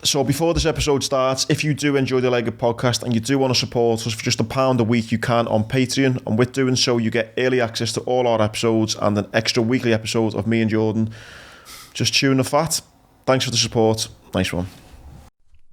So before this episode starts, if you do enjoy the Legged podcast and you do want to support us for just £1 a week, you can on Patreon. And with doing so, you get early access to all our episodes and an extra weekly episode of me and Jordan just chewing the fat. Thanks for the support. Nice one.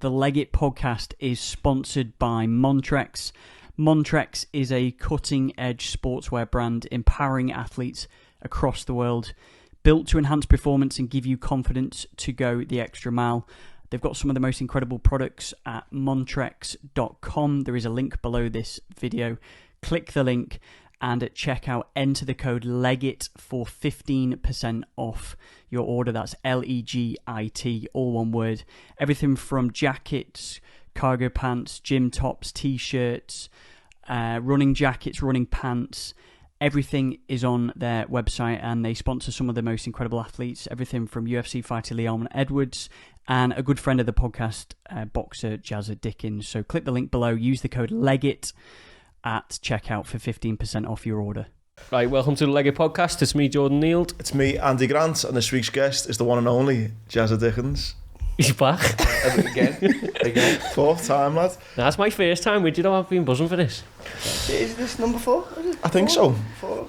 The Legged podcast is sponsored by Montrex. Montrex is a cutting-edge sportswear brand empowering athletes across the world, built to enhance performance and give you confidence to go the extra mile. They've got some of the most incredible products at montrex.com. There is a link below this video. Click the link and at checkout, enter the code LEGIT for 15% off your order. That's LEGIT, all one word. Everything from jackets, cargo pants, gym tops, t-shirts, running jackets, running pants. Everything is on their website, and they sponsor some of the most incredible athletes. Everything from UFC fighter Leon Edwards and a good friend of the podcast, boxer Jazza Dickens. So click the link below, use the code LEGIT at checkout for 15% off your order. Right, welcome to the Legged podcast. It's me, Jordan Neild. It's me, Andy Grant, and this week's guest is the one and only Jazza Dickens. He's back. Again. Fourth time, lad. That's my first time with you, though. I've been buzzing for this. Is this number 4? I think so. 4.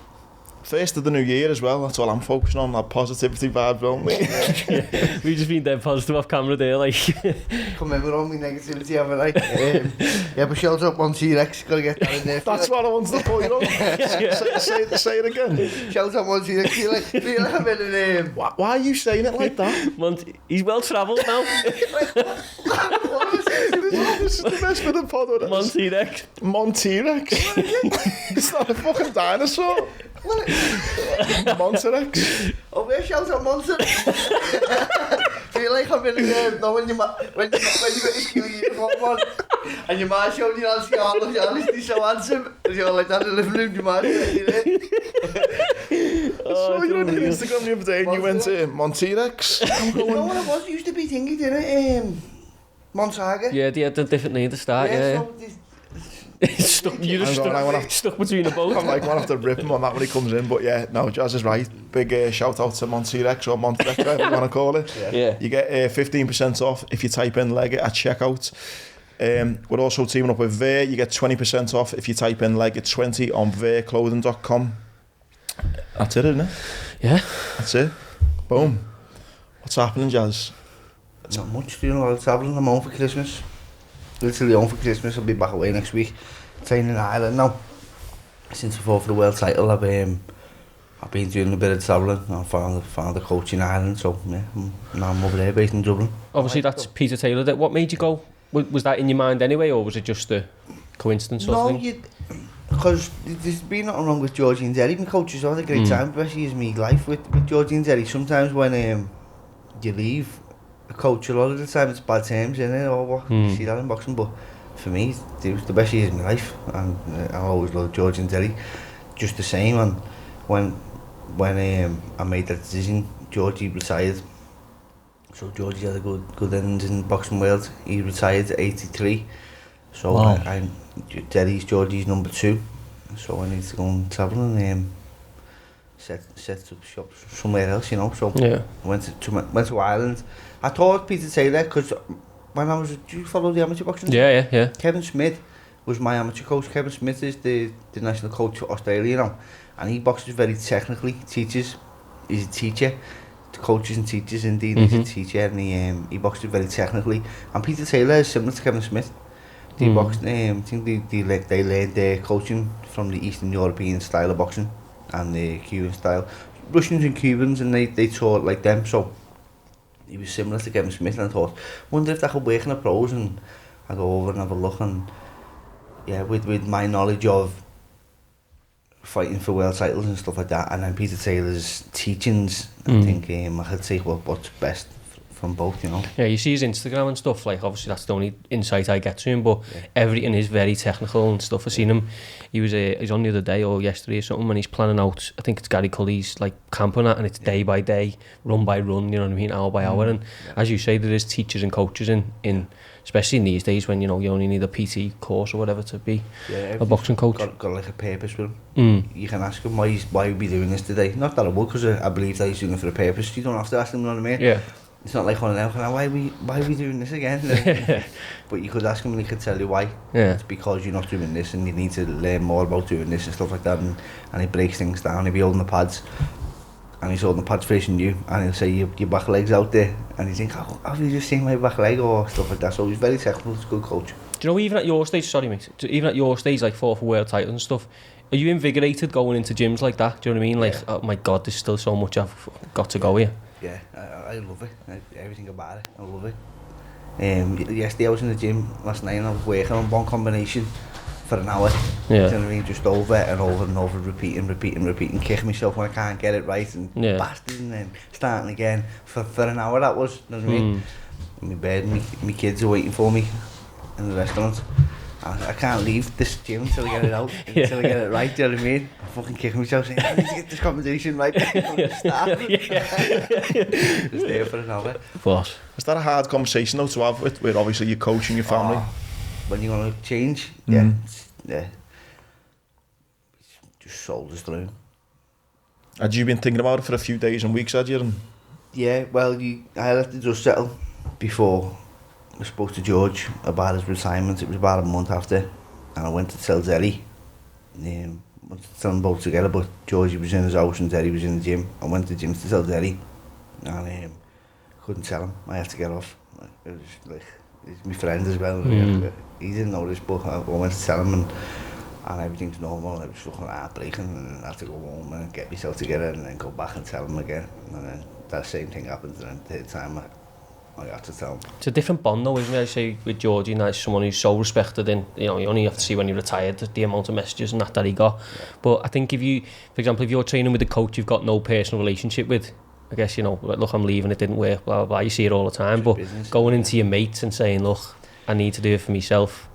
First of the new year as well. That's all I'm focusing on, that positivity vibe, don't we? Yeah, we've just been dead positive off camera there, like. Come in with all my negativity, haven't I? Yeah, but shout out on T-Rex, gotta get that in there. That's what I wanted to point on. Say it again. Shout out on T-Rex, feel like I'm in Why are you saying it like that? He's well travelled now. This is the best bit of pod. Monty-Rex. Monty-Rex? It's not a fucking dinosaur. Monty-Rex. Oh, where shout out Monty? Feel like I'm in there, when you got your school uniform on and your man showed you on Scarlet, you're honestly so handsome. And you're like that in the living room, your man, you know? I saw you on your Instagram the other day and you went to Monty-Rex. You know what it was? It used to be thingy, didn't it? Monsaga. Yeah, they had a different name to start, yeah. So you just stuck between the both. I'm like, I'll have to rip him on that when he comes in, but yeah, no, Jazz is right. Big shout out to Monty-Rex or Monty-Rex, whatever you want to call it. Yeah. You get 15% off if you type in Legged at checkout. We're also teaming up with Ver. You get 20% off if you type in Legged20 on verclothing.com. That's it, isn't it? Yeah. That's it. Boom. What's happening, Jazz? not much, doing a lot of travelling. I'm home for Christmas. Literally home for Christmas. I'll be back away next week. Training in Ireland now. Since I fought for the world title, I've been doing a bit of travelling. I found a coach in Ireland, so yeah, now I'm over there based in Dublin. Obviously that's Peter Taylor. What made you go? Was that in your mind anyway, or was it just a coincidence sort of thing? Because there's been nothing wrong with Georgie and Derry. My coaches had a great time, especially as me life with Georgie and Derry. Sometimes when you leave a coach, a lot of the time it's bad terms, isn't it? Or what? You see that in boxing, but for me, it was the best years of my life, and I always loved Georgie and Derry. Just the same, and when I made that decision, Georgie retired. So Georgie had a good innings in the boxing world. He retired at 83. So wow. Derry's Georgie's number 2. So I need to go and travel and set up shop somewhere else, you know. So yeah. I went to Ireland. I thought Peter Taylor, because when I was, do you follow the amateur boxing? Yeah. Kevin Smith was my amateur coach. Kevin Smith is the national coach for Australia now, and he boxes very technically. He's a teacher. The coaches and teachers, indeed, he's a teacher, and he boxes very technically. And Peter Taylor is similar to Kevin Smith. They boxed. I think they learned their coaching from the Eastern European style of boxing and the Cuban style. Russians and Cubans, and they taught like them. So he was similar to Kevin Smith, and I thought, wonder if that could work in the pros. And I go over and have a look, and yeah, with my knowledge of fighting for world titles and stuff like that, and then Peter Taylor's teachings, I think I could take what's best from both, you know. Yeah, you see his Instagram and stuff, like obviously that's the only insight I get to him, but everything is very technical and stuff. I've seen him, he's on the other day or yesterday or something, and he's planning out, I think it's Gary Cully's like camp on that, and it's day by day, run by run, you know what I mean, hour by hour, and as you say, there is teachers and coaches in especially in these days when, you know, you only need a PT course or whatever to be a boxing coach. Got like a purpose with him. You can ask him why you be doing this today. Not that I would, because I believe that he's doing it for a purpose. You don't have to ask him, you know what I mean? Yeah. it's not like one of them, why are we doing this again? But you could ask him and he could tell you why. Yeah. It's because you're not doing this and you need to learn more about doing this and stuff like that, and he breaks things down. He'll be holding the pads and he's holding the pads facing you, and he'll say your back leg's out there, and you think, oh, have you just seen my back leg or stuff like that? So he's very technical, he's a good coach. Do you know, even at your stage, sorry mate, even at your stage, like fought for world titles and stuff, are you invigorated going into gyms like that? Do you know what I mean? Like, oh my God, there's still so much I've got to go here. Yeah, I love it. Everything about it, I love it. Yesterday I was in the gym last night and I was working on one combination for an hour. Yeah. You know what I mean? Just over and over, repeating, kicking myself when I can't get it right, and bastard, and then starting again for an hour. That was, you know what I mean? My bed, my kids are waiting for me in the restaurant. I can't leave this gym until I get it out, until I get it right, do you know what I mean? I'm fucking kicking myself saying, I need to get this combination right. Just there for an hour. What? Is that a hard conversation though to have with obviously your coach and your family? When you're going to change, yeah. It's just shoulders through. Had you been thinking about it for a few days and weeks, had you? Yeah, well, I let the dust settle before I spoke to George about his retirement. It was about a month after, and I went to tell Zeri. I wanted to tell them both together, but George was in his house and Zeri was in the gym. I went to the gym to tell Zeri, and couldn't tell him. I had to get off. It was like, he's my friend as well. He didn't know this, but I went to tell him, and everything's normal. I was fucking heartbreaking, and I had to go home and get myself together and then go back and tell him again. And then that same thing happened, and then the third time I had to tell him. It's a different bond though, isn't it? I say with Georgie, and that's someone who's so respected, and you know, you only have to see when he retired the amount of messages and that he got. Yeah. But I think if you, for example, if you're training with a coach you've got no personal relationship with, I guess, you know, look, I'm leaving, it didn't work, blah, blah, blah, you see it all the time, but going into your mates and saying, look, I need to do it for myself,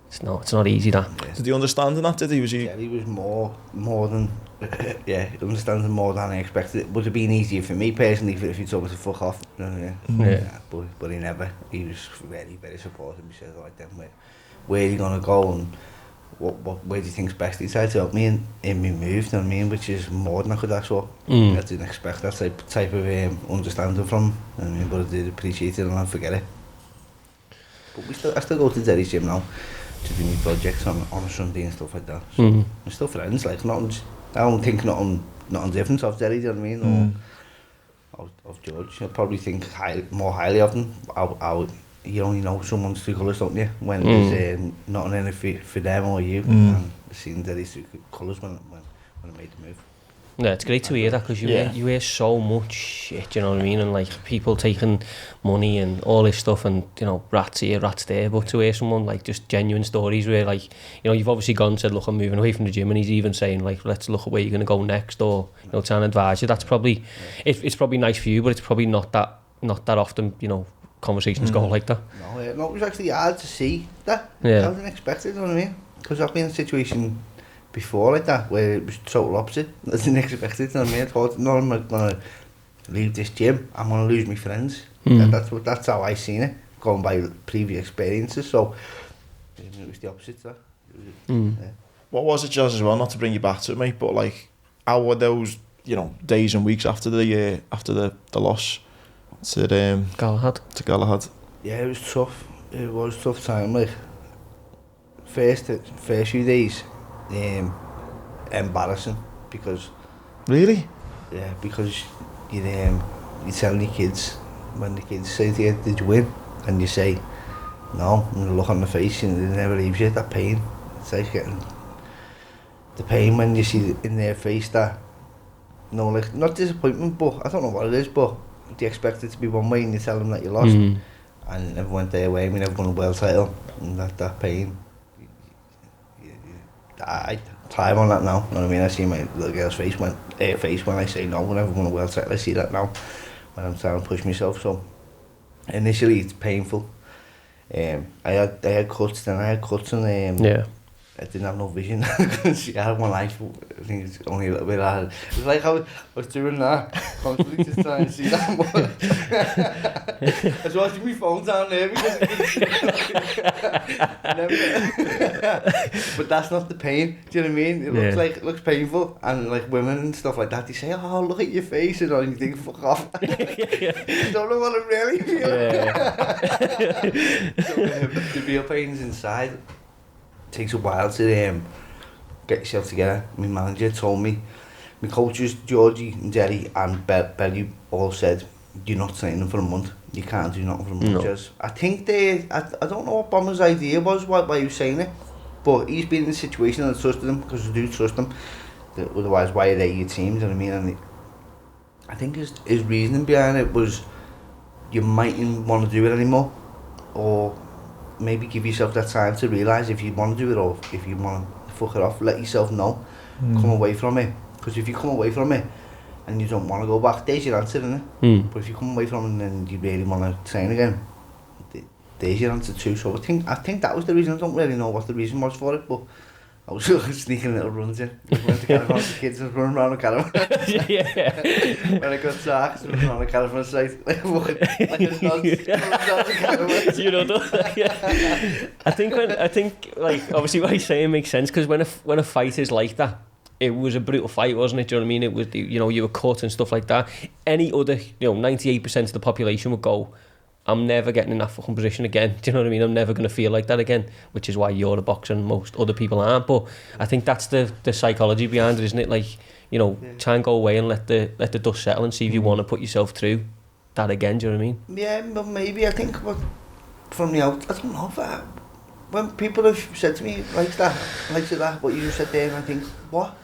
it's not easy, that. Yeah. Did he understand that, did he? Yeah, he was more than, he understands more than I expected. It would have been easier for me personally if he told me to fuck off. But he never. He was very, very supportive. He said, like, then where are you going to go and where do you think's best? He tried to help me in my move, you know what I mean, which is more than I could ask for. I didn't expect that type of understanding from him, you know what I mean, but I did appreciate it and I'll forget it. But I still go to Derry's gym now to do my projects on a Sunday and stuff like that. So we're still friends, like, I don't think nothing different of Derry, you know what I mean, or of George. I probably think more highly of them. You only know someone's true colours, don't you? When there's nothing in it for them or you. And seeing Derry's true colours when I made the move. Yeah, it's great to hear that, because you hear so much shit, you know what I mean, and like people taking money and all this stuff, and you know, rats here, rats there, but to hear someone like just genuine stories where, like, you know, you've obviously gone and said, look, I'm moving away from the gym, and he's even saying, like, let's look at where you're going to go next, or, you know, trying to advise you. That's probably, it's probably nice for you, but it's probably not that often, you know, conversations go like that. No, it was actually hard to see that. I didn't expect it, you know what I mean, because I've been in a situation before like that where it was total opposite. I didn't expect it, you know what I mean? I thought, no, I'm not going to leave this gym, I'm going to lose my friends. That's how I seen it, going by previous experiences, so it was the opposite to that. Yeah. What was it, Jazz, as well, not to bring you back to it, mate, but like, how were those, you know, days and weeks after the loss to Galahad? To Galahad? Yeah, it was tough. It was a tough time, like, first few days, embarrassing, because really, because you tell your kids, when the kids say to you, did you win, and you say no, and you look on the face and it never leaves you, that pain. It's like getting the pain when you see in their face that, you know, like, not disappointment, but I don't know what it is, but they expect it to be one way and you tell them that you lost, and it never went their way. We never won a world title, and that pain, I thrive on that now, you know what I mean? I see my little girl's face when I say no, whenever I won a world title. I see that now when I'm trying to push myself. So initially it's painful. I had cuts, then I had cuts, and I didn't have no vision. I had one life. I think it's only a little bit hard. It was like I was doing that, constantly just trying to see that more. I was watching my phone down there because I couldn't see it. But that's not the pain. Do you know what I mean? It looks painful, and like women and stuff like that, they say, "Oh, look at your face," and all, you think, "Fuck off." I don't know what I'm really feeling. So, the real pain's inside. Takes a while to get yourself together. My manager told me, my coaches Georgie and Jerry and Belly all said, "You're not training for a month. You can't do nothing for a month." No. I think I don't know what Bomber's idea was, why he was saying it, but he's been in a situation and I trusted him because I do trust him. Otherwise, why are they your team? Do you know what I mean? And I think his reasoning behind it was, you mightn't want to do it anymore, or maybe give yourself that time to realise if you want to do it or if you want to fuck it off. Let yourself know. Come away from it. Because if you come away from it and you don't want to go back, there's your answer, innit? But if you come away from it and you really want to train again, there's your answer too. So I think that was the reason. I don't really know what the reason was for it, but I was sneaking little runs in. I went to caravan with the kids and running around a caravan. When I got sacked, running around a caravan site. Like a dog. You know, I think like obviously what he's saying makes sense, because when a fight is like that, it was a brutal fight, wasn't it? Do you know what I mean? It was, you know, you were cut and stuff like that. Any other, 98% of the population would go, I'm never getting in that fucking position again. Do you know what I mean? I'm never going to feel like that again, which is why you're a boxer and most other people aren't. But I think that's the psychology behind it, isn't it? Like, try and go away and let the dust settle and see if you want to put yourself through that again. Do you know what I mean? Yeah, but maybe I think from the out, I don't know if when people have said to me like that, what you just said there, and I think, what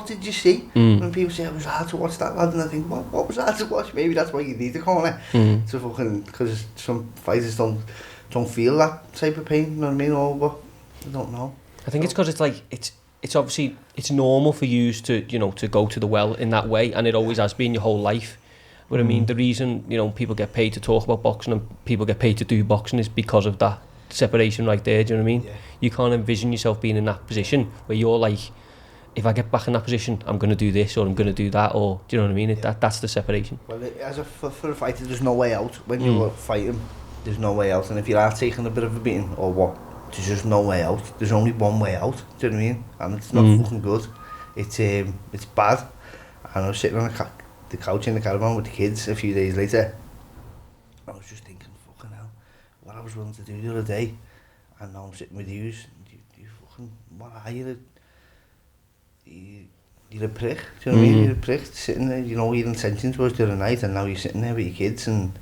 did you see? When people say it was hard to watch that, lad, and I think, what was hard to watch? Maybe that's why you need the corner to fucking, because some fighters don't feel that type of pain. You know what I mean? Or what? I don't know. I think it's because it's like it's obviously it's normal for you to to go to the well in that way, and it always has been your whole life. But I mean, the reason people get paid to talk about boxing and people get paid to do boxing is because of that separation right there. Do you know what I mean? Yeah. You can't envision yourself being in that position where you're like, if I get back in that position, I'm going to do this or I'm going to do that, or do you know what I mean? That's the separation. Well, for a fighter, there's no way out. When you're fighting, there's no way out. And if you are taking a bit of a beating or what, there's just no way out. There's only one way out. Do you know what I mean? And it's not fucking good. It's bad. And I was sitting on the couch in the caravan with the kids a few days later. I was just thinking, fucking hell, what I was willing to do the other day, and now I'm sitting with you fucking, what are you? You're a prick, do you know what I mean? You're a prick, sitting there, your intentions was the other night, and now you're sitting there with your kids, and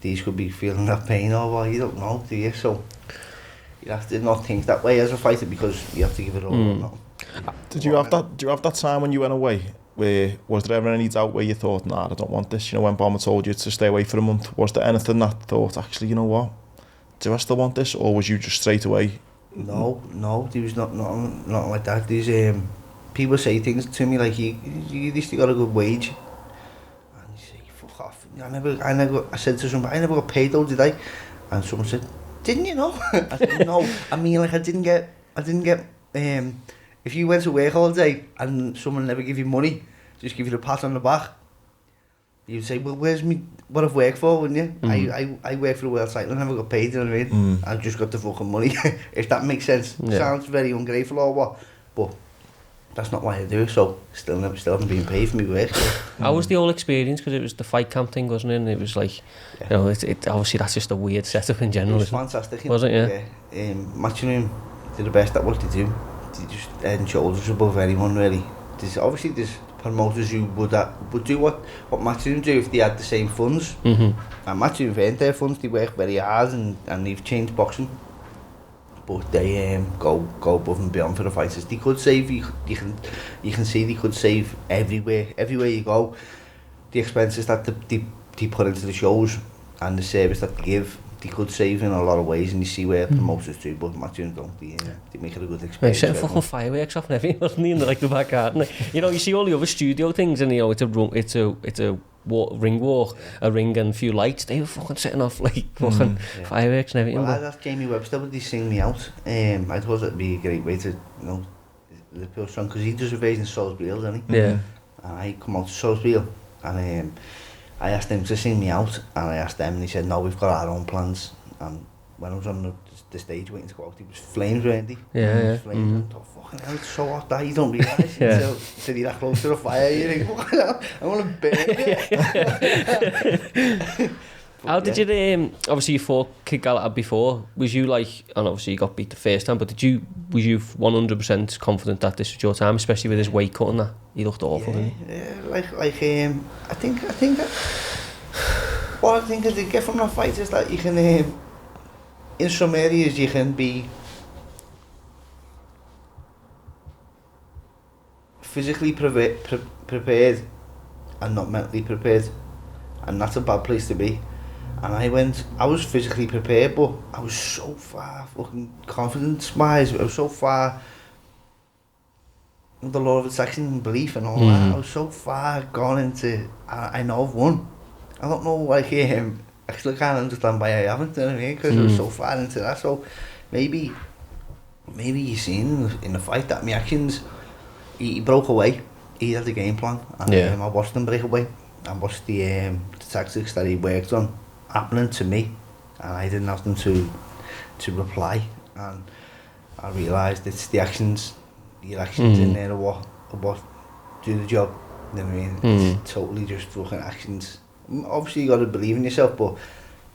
these could be feeling that pain, or well, you don't know, do you? So, you have to not think that way as a fighter, because you have to give it all or not. Do you have that time when you went away, where, was there ever any doubt where you thought, nah, I don't want this, when Bomber told you to stay away for a month, was there anything that thought, actually, you know what, do I still want this, or was you just straight away? No, there was not like that. There's people say things to me like, you at least got a good wage, and you say, fuck off. I said to somebody, I never got paid though, did I? And someone said, didn't you know? I said, no, I mean, like, I didn't get if you went to work all day and someone never give you money, just give you a pat on the back, you'd say, well, where's me, what I've worked for, wouldn't you? I work for the World Cycling, I never got paid, you know what I mean? I just got the fucking money, if that makes sense. Yeah. Sounds very ungrateful or what, but that's not why I do it, so still haven't been paid for me work. So. How was the whole experience? Because it was the fight camp thing, wasn't it? And it was like, it obviously that's just a weird setup in general. It was fantastic. Wasn't it? Yeah. Matchroom did the best at what they do. They just head and shoulders above anyone, really. There's promoters who would do what Matchroom do if they had the same funds. And Matchroom earned their funds, they work very hard and they've changed boxing. But they go above and beyond for the fighters. They could save, you can see they could save everywhere you go. The expenses that they put into the shows and the service that they give, they could save in a lot of ways, and you see where promoters do, but Matchroom don't. They make it a good experience. Setting fucking fireworks off and everything, wasn't he, in the back garden? You see all the other studio things, and it's a ring walk, a ring and a few lights. They were fucking setting off like fucking fireworks and everything. Well, I'd ask Jamie Webster would he sing me out. I thought it'd be a great way to, Liverpool strong, because he does a version of Salisbury, doesn't he? Yeah. And I come out to Salisbury, and I asked him to sing me out, and I asked them, and he said, no, we've got our own plans. And when I was on the stage waiting to go out, he was flames, weren't he? Yeah. Flames. I thought, fucking hell, it's so hot that you don't realise until you're that close to the fire. You think, fucking hell, I want to burn you. How did you, obviously you fought Kid Galahad before, was you like, and obviously you got beat the first time, but was you 100% confident that this was your time, especially with his weight cut and that? He looked awful, didn't he? Yeah, I think that, what I think is to get from that fight is that you can, in some areas you can be physically prepared and not mentally prepared, and that's a bad place to be. And I was physically prepared, but I was so far fucking confidence-wise, I was so far the law of attraction and belief and all that, I was so far gone into, I know I've won. I don't know, like, I still can't understand why I haven't, you know what I mean, because I was so far into that. So maybe you've seen in the fight that my actions, he broke away, he had a game plan, and I watched him break away. I watched the tactics that he worked on happening to me, and I didn't have them to reply, and I realised it's the actions, your actions in there are what do the job, you know what I mean? It's totally just fucking actions. Obviously you got to believe in yourself, but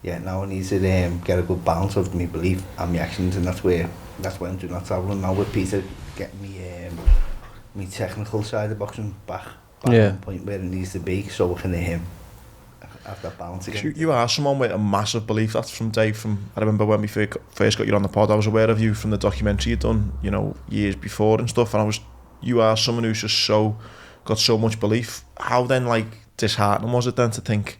now I need to get a good balance of my belief and my actions, and that's where I'm doing that travelling now with Peter, getting me technical side of boxing back on the point where it needs to be, so we can have that balance again. You are someone with a massive belief. That's from Dave. I remember when we first got you on the pod, I was aware of you from the documentary you'd done, years before and stuff, and you are someone who's just got so much belief. How then, like, disheartening was it then to think,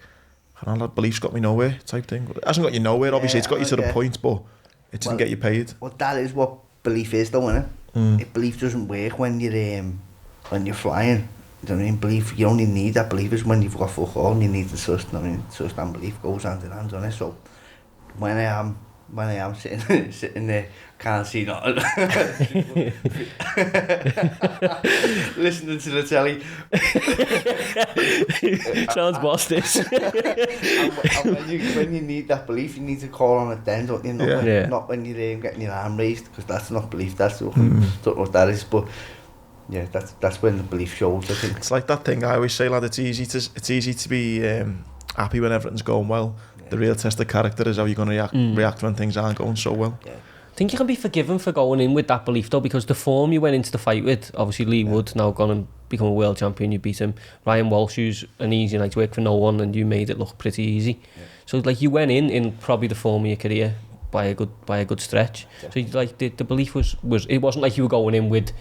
that belief's got me nowhere type thing? It hasn't got you nowhere, obviously, it's got you to the point, but it didn't get you paid. Well, that is what belief is, though, isn't it? If belief doesn't work when you're flying, you know what I mean? Belief, you only need that belief is when you've got fuck all, and you need the trust. I mean, trust and belief goes hand in hand, doesn't it? So when I am sitting there, can't see nothing, listening to the telly. Sounds boss this. and when you need that belief, you need to call on it then, don't you? Not when you're getting your arm raised, because that's not belief. That's don't know what that is, but. Yeah, that's when the belief shows, I think. It's like that thing I always say, lad, it's easy to be happy when everything's going well. The real test of character is how you're going to react when things aren't going so well. I think you can be forgiven for going in with that belief, though, because the form you went into the fight with, obviously Lee Wood, now gone and become a world champion, you beat him. Ryan Walsh, who's an easy night's work for no one, and you made it look pretty easy. So, like, you went in probably the form of your career by a good stretch. So, like, the belief was it wasn't like you were going in with,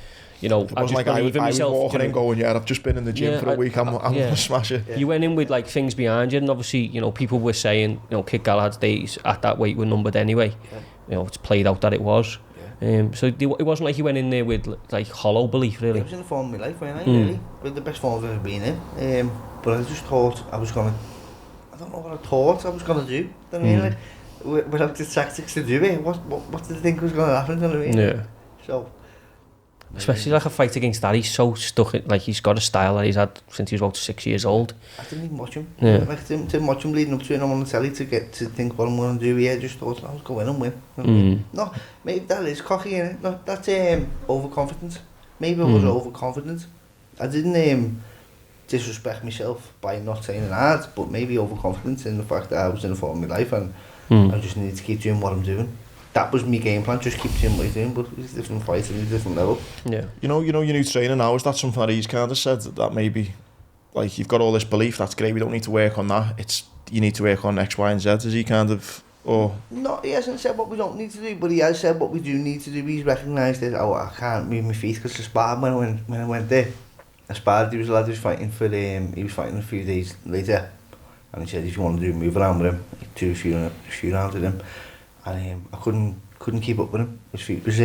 it wasn't like I was walking in going, I've just been in the gym for a week, I'm going to smash it. You went in with, like, things behind you, and obviously, people were saying, Kid Galahad's days at that weight were numbered anyway. It's played out that it was. So it wasn't like you went in there with, like, hollow belief, really. It was in the form of my life, wasn't I, really? With the best form I've ever been in. But I just thought I was going to, I don't know what I thought I was going to do. I mean, without the tactics to do it, what did I think was going to happen? You know what I mean? Yeah. So. Especially like a fight against that, he's so stuck in, like, he's got a style that he's had since he was about 6 years old. I didn't even watch him. Like, didn't watch him leading up to it, and I'm on the telly to think what I'm going to do. Yeah, just thought I was going to win. No, maybe that is cocky, innit? No, that's overconfidence. Maybe I was overconfident. I didn't disrespect myself by not training hard, but maybe overconfidence in the fact that I was in the form of my life, and I just needed to keep doing what I'm doing. That was my game plan, just keep doing what he's doing, but he's a different fighter, he's a different level. Yeah. Your new trainer now, is that something that he's kind of said, that maybe, like, you've got all this belief, that's great, we don't need to work on that, you need to work on X, Y and Z, is he kind of, or? No, he hasn't said what we don't need to do, but he has said what we do need to do. He's recognised that, I can't move my feet, because I sparred when I went there. I sparred, there was a lad who was fighting he was fighting a few days later, and he said if you want to do move around with him, do a few rounds with him. And I couldn't keep up with him. His feet was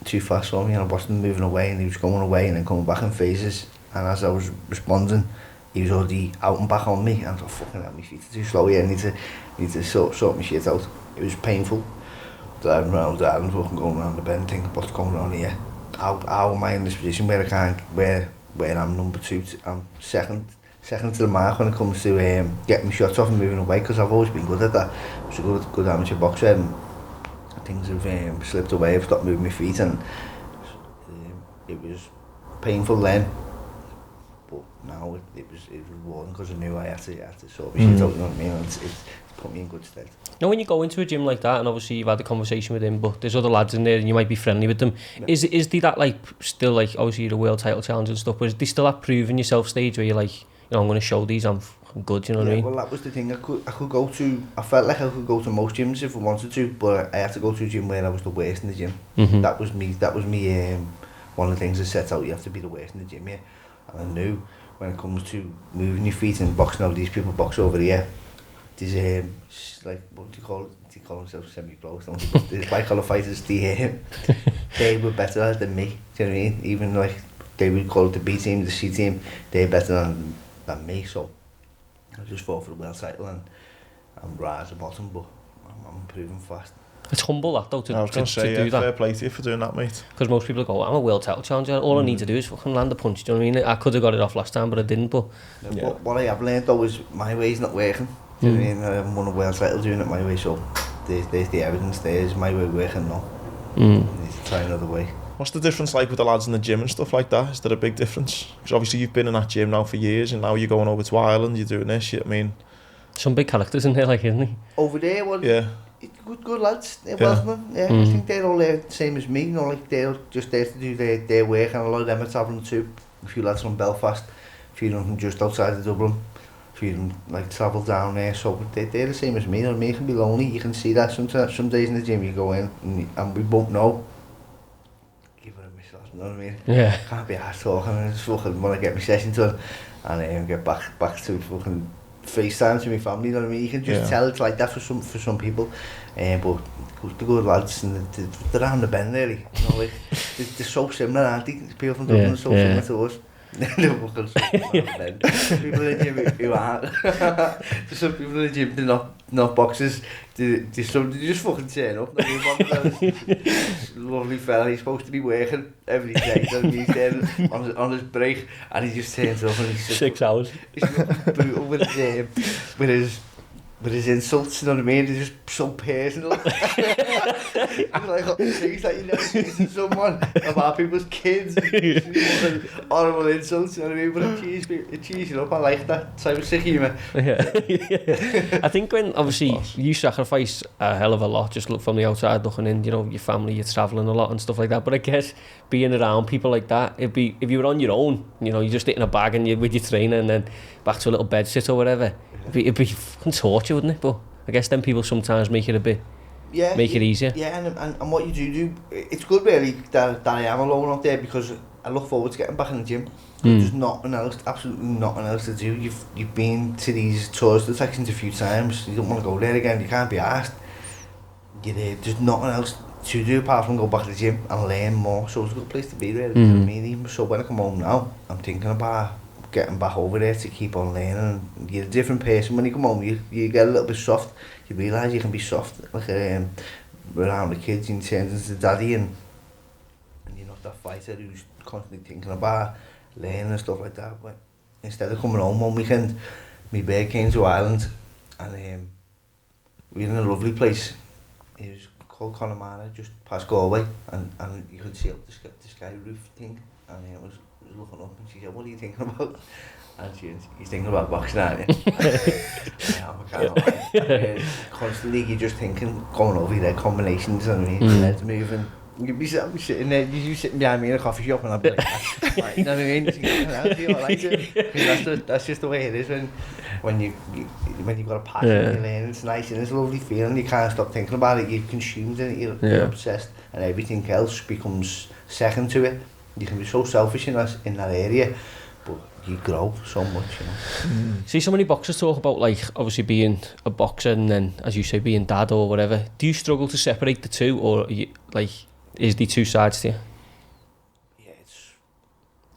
too fast for me, and I watched him moving away, and he was going away and then coming back in phases. And as I was responding, he was already out and back on me, and I thought, fucking hell, my feet are too slow here, I need to sort my shit out. It was painful, driving around Ireland, fucking going around the bend, thinking what's going on here. How am I in this position where I can't, where I'm number 2, I'm second to the mark when it comes to getting my shots off and moving away, because I've always been good at that. I was a good amateur boxer, and things have slipped away, I've stopped moving my feet, and it was painful then, but now it was rewarding, because I knew I had to sort my shit out, you know what I mean, and it's put me in good stead. Now when you go into a gym like that, and obviously you've had a conversation with him, but there's other lads in there and you might be friendly with them, is there that like, still like, obviously you're a world title challenge and stuff, but is there still that proving yourself stage where you're like, you know, I'm going to show these I'm good, you know what I mean? Well, that was the thing, I could go to, I felt like I could go to most gyms if I wanted to, but I had to go to a gym where I was the worst in the gym. That was me, one of the things I set out, you have to be the worst in the gym, yeah. And I knew when it comes to moving your feet and boxing over, these people box over here, there's like, what do you call it? They call themselves semi-pros, don't they? There's white collar fighters, they were better than me, do you know what I mean? Even like, they would call it the B team, the C team, they're better than me, so I just fought for the world title, and I'm right at the bottom, but I'm improving fast. It's humble that though, to say, do that. Fair play to you for doing that, mate. Because most people go, I'm a world title challenger, all I need to do is fucking land a punch, do you know what I mean? I could have got it off last time, but I didn't, but... Yeah. What I have learned though is my way's not working. Do you know what I mean? I haven't won a world title doing it my way, so there's the evidence, there's my way working now. I need to try another way. What's the difference like with the lads in the gym and stuff like that? Is there a big difference? Because obviously you've been in that gym now for years, and now you're going over to Ireland, you're doing this, I mean... Some big characters in there, like, isn't he? Over there, well, yeah. Good lads, Welshmen, I think they're all there the same as me, you know, like they're just there to do their work, and a lot of them are travelling too. A few lads from Belfast, a few of them from just outside of Dublin, a few of them like travel down there, so they're the same as me, you know, me can be lonely, you can see that sometimes, some days in the gym you go in, and we both know, give it a miss, you know what I mean? Yeah. Can't be arsed talking, I just fucking want to get my session done, and get back to fucking FaceTime to my family, you know what I mean? You can just tell it's like that for some people, but the good lads, and they're around the bend really, you know, like, they're so similar, aren't they? People from Dublin are so similar to us. They're fucking so similar. People in the gym who aren't. There's some people in the gym, they're not boxers, they just fucking turn up. Lovely fella, he's supposed to be working every day, so he's there on his break, and he just turns up and he's just... 6 hours. He's brutal with his insults, you know what I mean? They're just so personal. It's like things that you never see to someone about people's kids. Horrible insults, you know what I mean? But it cheers you up. I like that type of sick humour. Yeah. I think when, obviously, you sacrifice a hell of a lot, just look from the outside looking in, you know, your family, you're travelling a lot and stuff like that. But I guess being around people like that, it'd be, if you were on your own, you know, you're just hitting a bag and you're with your trainer and then back to a little bed sit or whatever, it'd be fucking torture, wouldn't it? But I guess then people sometimes make it a bit, make it easier. Yeah, and what you do, it's good really that I am alone out there, because I look forward to getting back in the gym. There's nothing else, absolutely nothing else to do. You've been to these tours detections a few times, you don't want to go there again, you can't be asked. There's nothing else to do apart from go back to the gym and learn more, so it's a good place to be really, you know what I mean? Even so when I come home now, I'm thinking about getting back over there to keep on learning. You're a different person when you come home, you get a little bit soft, you realise you can be soft, like around the kids, you turn into daddy, and you're not that fighter who's constantly thinking about learning and stuff like that. But instead of coming home one weekend, my bird came to Ireland, and we were in a lovely place. It was called Connemara, just past Galway, and you could see up the sky roof thing, and I was looking up, and she said, "What are you thinking about?" And she said, "You're thinking about boxing, aren't you?" Yeah, I can't. Constantly, you're just thinking, going over there, combinations, and heads moving. You'd be sitting there, you sitting behind me in a coffee shop, and I'd be like, right, you know what I mean? That's just the way it is when you've got a passion, you learn, it's nice, and it's a lovely feeling, you can't stop thinking about it, you're consumed in it, you're obsessed, and everything else becomes second to it. You can be so selfish in that area, but you grow so much, you know. See, so many boxers talk about, like, obviously being a boxer and then, as you say, being dad or whatever. Do you struggle to separate the two, or is the two sides to you? Yeah,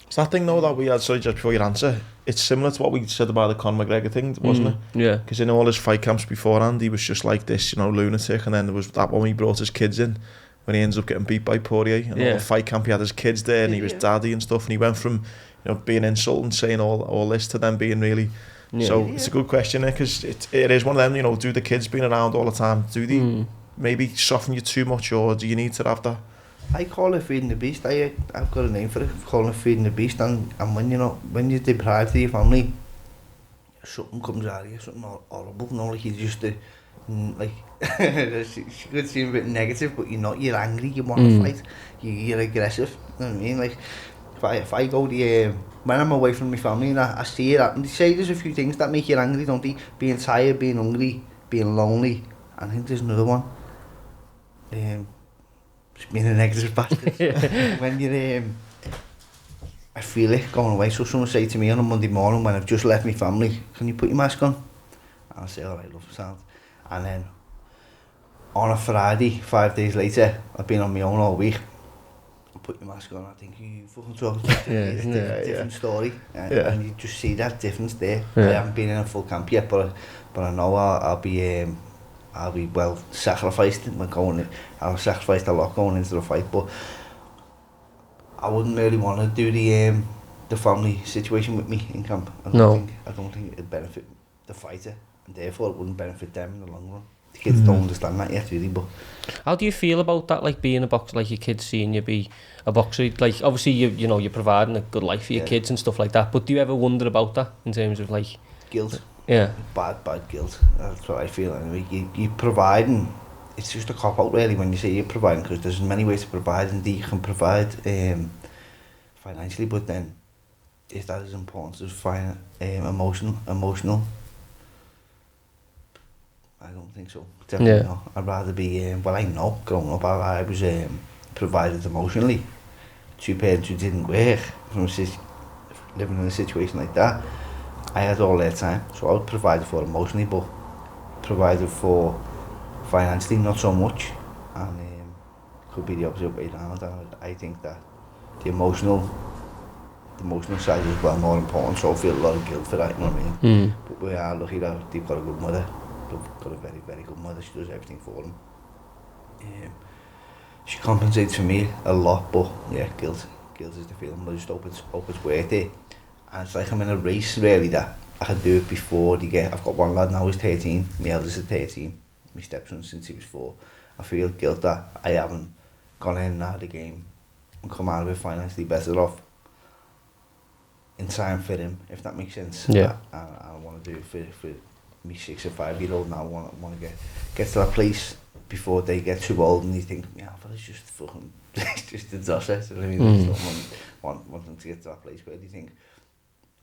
it's that thing though that we had, sorry, just before you answer, it's similar to what we said about the Conor McGregor thing, wasn't it? Yeah. Because in all his fight camps beforehand, he was just like this, you know, lunatic. And then there was that one when he brought his kids in, when he ends up getting beat by Poirier. And all the fight camp, he had his kids there, and he was daddy and stuff. And he went from, you know, being insulting, saying all this, to then being really... So it's a good question, because it is one of them, you know, do the kids being around all the time, do they maybe soften you too much, or do you need to have that? I call it feeding the beast. I've got a name for it. I call it feeding the beast. And when when you're deprived of your family, something comes out of you, something horrible. No, like you just like she could seem a bit negative, but you're not. You're angry. You want to fight. You're aggressive. You know what I mean? Like if I go to when I'm away from my family and I see it happen, they say there's a few things that make you angry, don't they? Being tired, being hungry, being lonely. I think there's another one. Just being a negative bastard. When you're I feel it going away. So someone say to me on a Monday morning when I've just left my family, can you put your mask on? And I'll say, alright, love, sound. And then on a Friday, 5 days later, I've been on my own all week. I put your mask on, I think you fucking talking about it's a different story. And you just see that difference there. I haven't been in a full camp yet, but I know I'll be well sacrificed when going in. I've sacrificed a lot going into the fight, but I wouldn't really want to do the family situation with me in camp. I don't think it'd benefit the fighter, and therefore it wouldn't benefit them in the long run. The kids don't understand that yet, really. But how do you feel about that? Like being a boxer, like your kids seeing you be a boxer. Like obviously you know you're providing a good life for your kids and stuff like that. But do you ever wonder about that in terms of like guilt? Yeah. Bad guilt. That's what I feel. Anyway, you're providing. It's just a cop out really when you say you're providing, because there's many ways to provide. Indeed, you can provide financially, but then is that as important as emotional? I don't think so. Definitely not. I'd rather be. Well, I know. Growing up, I was provided emotionally. Two parents who didn't work, living in a situation like that. I had all their time, so I was provided for emotionally, but provided for financially, not so much. And could be the opposite way around. And I think that the emotional side is well more important, so I feel a lot of guilt for that, you know what I mean? But we are lucky that they've got a good mother. They've got a very, very good mother. She does everything for them. She compensates for me a lot, but yeah, guilt is the feeling. I just hope it's worth it. And it's like I'm in a race really that I can do it before they get. I've got one lad now who's 13, my eldest is 13, my stepson since he was 4. I feel guilt that I haven't gone in and out of the game and come out of it financially better off in time for him, if that makes sense. Yeah. I want to do it for me 6 or 5 year old now. I want to get to that place before they get too old and you think, yeah, but it's just fucking, it's just a Jazza. You know what I mean? Want them to get to that place where they think,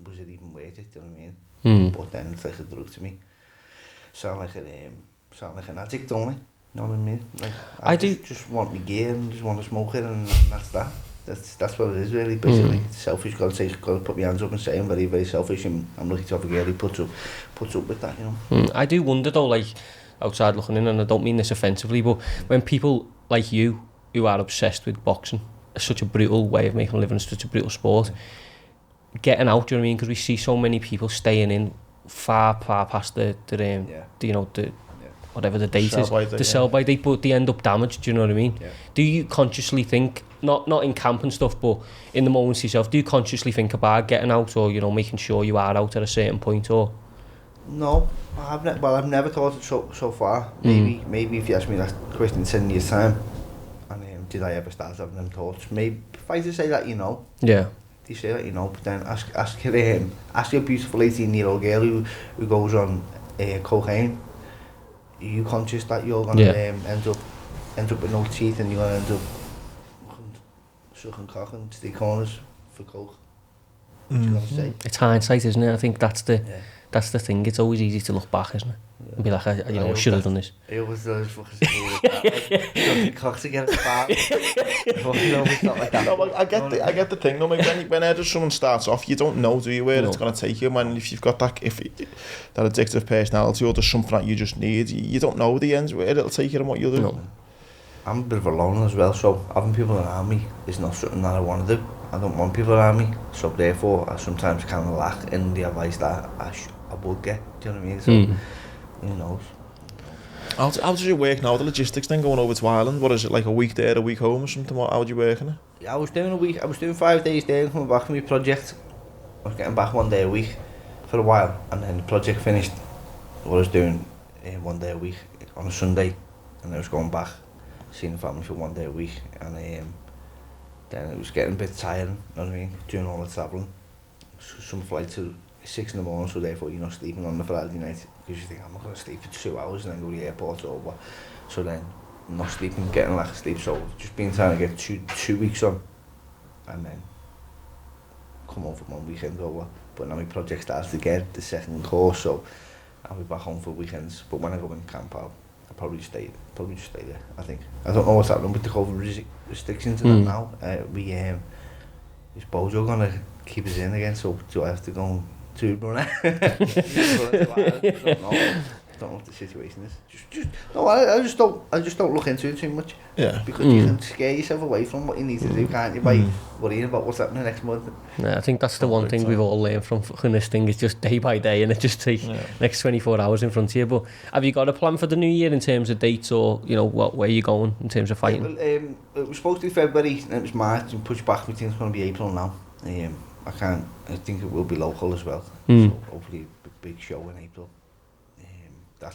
was it even worth it? Do you know what I mean? But then it's like a drug to me. Sound like an addict, don't I? You know what I mean? Like I just want my gear and just want to smoke it, and that's that. That's what it is really. Basically, it's selfish. Got to put my hands up and say I'm very, very selfish, and I'm lucky to have a girl who puts up with that. You know. I do wonder though, like outside looking in, and I don't mean this offensively, but when people like you who are obsessed with boxing, it's such a brutal way of making a living, such a brutal sport. Getting out, do you know what I mean? Because we see so many people staying in far past the you know, the whatever the date is, the sell by date, but they end up damaged. Do you know what I mean? Yeah. Do you consciously think, not in camp and stuff, but in the moments yourself, do you consciously think about getting out, or you know, making sure you are out at a certain point, or? No, I've never thought it so far. Maybe if you ask me that question in 10 years' time, and did I ever start having them thoughts? Maybe if I just say that, you know. Yeah. They say that, you know, but then ask your beautiful 18-year-old girl who goes on cocaine. Are you conscious that you're gonna end up with no teeth and you're gonna end up sucking cock and stick corners for coke? What you gonna say? It's hindsight, isn't it? I think that's the thing. It's always easy to look back, isn't it? Yeah. And be like, I should have done this. I always thought it was fucking sucking cock to get a spark. No, I get the thing. No, when someone starts off, you don't know, do you, where it's gonna take you. When if you've got that addictive personality, or there's something that you just need, you don't know the end where it'll take you and what you'll do. No. I'm a bit of a loner as well, so having people around me is not something that I want to do. I don't want people around me, so therefore I sometimes kind of lack in the advice that I would get. Do you know what I mean? So who knows? How does it work now? The logistics then going over to Ireland. What is it, like a week there, a week home or something? How do you work in it? Yeah, I was doing a week. I was doing 5 days there and coming back from my project. I was getting back 1 day a week for a while, and then the project finished. What I was doing 1 day a week on a Sunday, and I was going back, seeing the family for 1 day a week, and then it was getting a bit tiring. You know what I mean? Doing all the travelling. Some flights at 6 in the morning, so therefore you're not sleeping on the Friday night because you think I'm not going to sleep for 2 hours and then go to the airport over. So then not sleeping, getting lack of sleep. So just been trying to get two weeks on, and then come home for 1 weekend over. But now my project starts again, the second course, so I'll be back home for weekends. But when I go in camp, I'll probably just stay there. I think. I don't know what's happening with the COVID restrictions and that now. Is Bojo gonna keep us in again? So do I have to go to Brunei? I don't know what the situation is. I just don't look into it too much. Yeah. Because you can scare yourself away from what you need to do, can't you? By worrying about what's happening next month. Yeah, I think that's the one thing we've all learned from fucking this thing is just day by day, and it just takes next 24 hours in front of you. But have you got a plan for the new year in terms of dates, or where you going in terms of fighting? Yeah, well, it was supposed to be February, and it was March, and pushed back. We think it's going to be April now. I think it will be local as well. So hopefully a big show in April.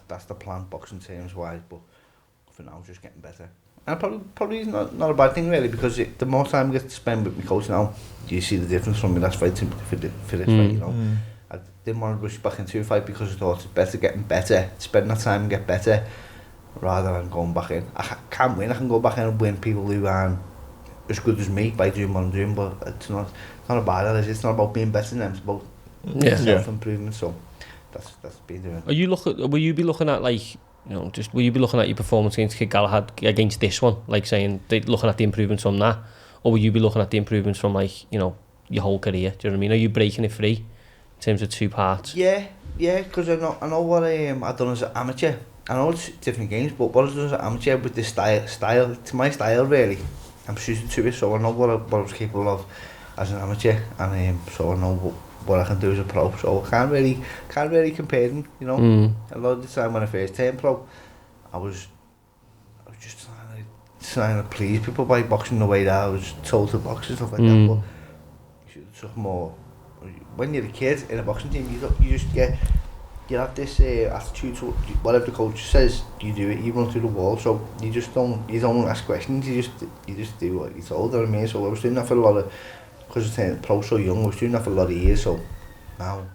That's the plan, boxing terms wise, but for now just getting better. And probably is not a bad thing really, because the more time I get to spend with my coach now, you see the difference from my last fight for this fight, I didn't want to rush back into a fight because I thought it's better getting better, spend that time and get better, rather than going back in. I can't win, I can go back in and win people who aren't as good as me by doing what I'm doing, but it's not about that, it's not about being better than them, it's about self-improvement, so that's been doing. Will you be looking at will you be looking at your performance against Kid Galahad against this one, like saying looking at the improvements on that, or will you be looking at the improvements from your whole career? Do you know what I mean? Are you breaking it free in terms of 2 parts? Yeah, because I know what I've done as an amateur. I know it's different games, but what I've done as an amateur with this style, it's my style really. I'm suited to it, so I know what I was capable of as an amateur, and so I know what I can do as a pro, so I can't really compare them, A lot of the time when I first turned pro, I was just trying to please people by boxing the way that I was told to box and stuff like that, but you should have took more. When you're a kid in a boxing team, you just you have this attitude to whatever the coach says, you do it, you run through the wall, so you don't ask questions, you just do what you're told, you know what I mean? So I was doing that for a lot of, because I turned pro so young, I was doing that for a lot of years, so now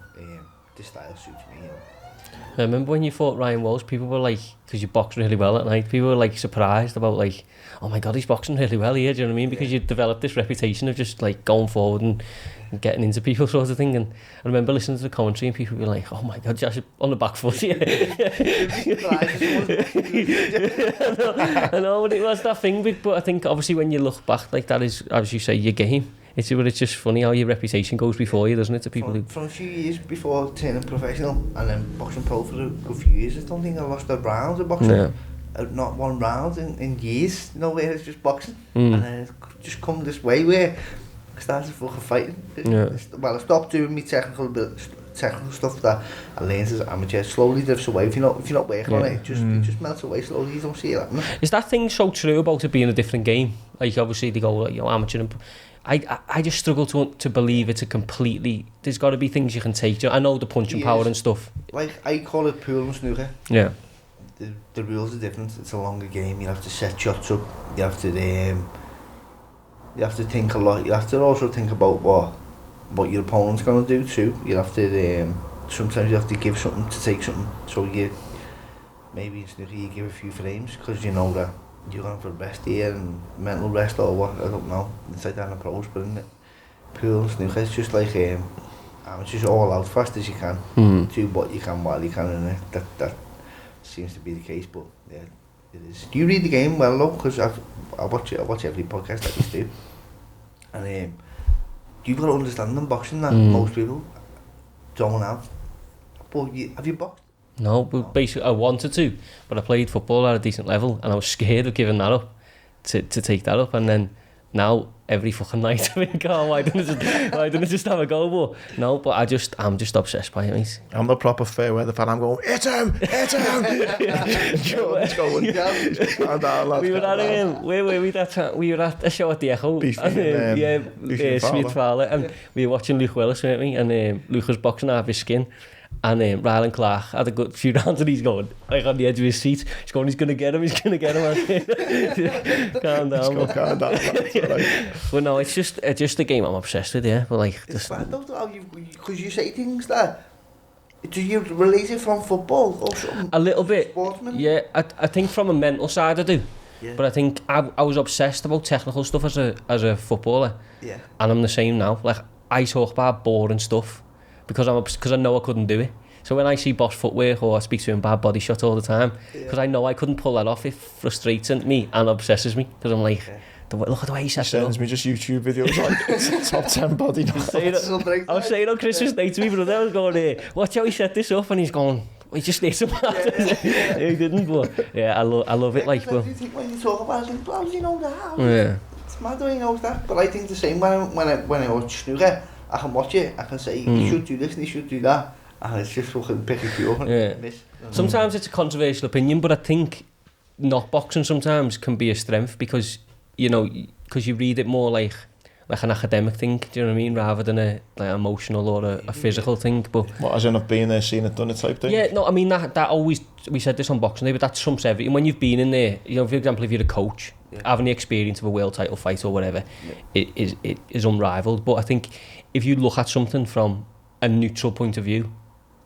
this style suits me, I remember when you fought Ryan Walsh, people were like, because you boxed really well at night, people were like surprised about like, oh my god, he's boxing really well here, do you know what I mean? Because you developed this reputation of just like going forward and getting into people sort of thing, and I remember listening to the commentary and people were like, oh my god, Jazza on the back foot here. I know, but it was that thing, but I think obviously when you look back, like that is, as you say, your game. It's just funny how your reputation goes before you, doesn't it, to people from a few years before turning professional and then boxing pro for a good few years, I don't think I lost a round of boxing. Yeah. Not one round in years, where it's just boxing. And then it's just come this way where I started fucking fighting. Well, I stopped doing my technical stuff that I learned as an amateur. Slowly drifts away. If you're not working on it, it just melts away slowly. You don't see it happening. Is that thing so true about it being a different game? Like obviously they go like, amateur and I just struggle to believe it's a completely. There's got to be things you can take. I know the punching power and stuff. Like I call it pool and snooker. Yeah. The rules are different. It's a longer game. You have to set shots up. You have to think a lot. You have to also think about what your opponent's gonna do too. You have to sometimes you have to give something to take something. So maybe in snooker you give a few frames because you know that you're going for rest here and mental rest or what, I don't know. It's like that in the pros, but in the pool and snooker, it's just like amateurs all out fast as you can. Do what you can while you can, and that seems to be the case, but yeah, it is. Do you read the game well though? Because I watch every podcast that you do. And you've got to understand in boxing that most people don't have. But have you boxed? No, but basically I wanted to, but I played football at a decent level and I was scared of giving that up to take that up, and then now every fucking night. I think, oh, why didn't I just have a go? But no, but I'm just obsessed by it, mate. I'm the proper fair weather fan. I'm going, hit him! Jordan's going, calm down, lads. We were at where were we that time? We were at a show at the Echo. Smith Fowler, and we were watching Luke Willis, weren't we? And Luke was boxing out of his skin. And Rylan Clark had a good few rounds and he's going like on the edge of his seat. He's going, he's going to get him. Calm down. Calm down. Right. But no, it's just a game I'm obsessed with, yeah. But like, it's bad though, because you say things that, do you relate it from football or something? A little bit. Sportsman? Yeah, I think from a mental side I do. Yeah. But I think I was obsessed about technical stuff as a footballer. Yeah. And I'm the same now. Like, I talk about boring stuff. Because I know I couldn't do it. So when I see boss footwork or I speak to him about body shot all the time, because I know I couldn't pull that off, it frustrates me and obsesses me. Because I'm like, look at the way he sets it up. Sends me just YouTube videos like top 10 body knots. I was saying on Christmas Day to me brother, I was going, watch how he set this up, and he's going, he just needs some He didn't, but yeah, I love it. Like, but you think when you talk about it, I think, how does he know that? Yeah. It's mad the way he knows that. But I think the same when I watch snooker. I can watch it, I can say, you should do this and you should do that, and it's just fucking pick it up and miss. Sometimes it's a controversial opinion, but I think not boxing sometimes can be a strength because, you know, because you read it more like an academic thing, do you know what I mean, rather than a like emotional or a physical thing. But what, as in I've been there, seen it, done it type thing? Yeah, no, I mean that always, we said this on Boxing Day, but that trumps everything. When you've been in there, you know, for example, if you're a coach, having the experience of a world title fight or whatever, it is unrivaled. But I think if you look at something from a neutral point of view,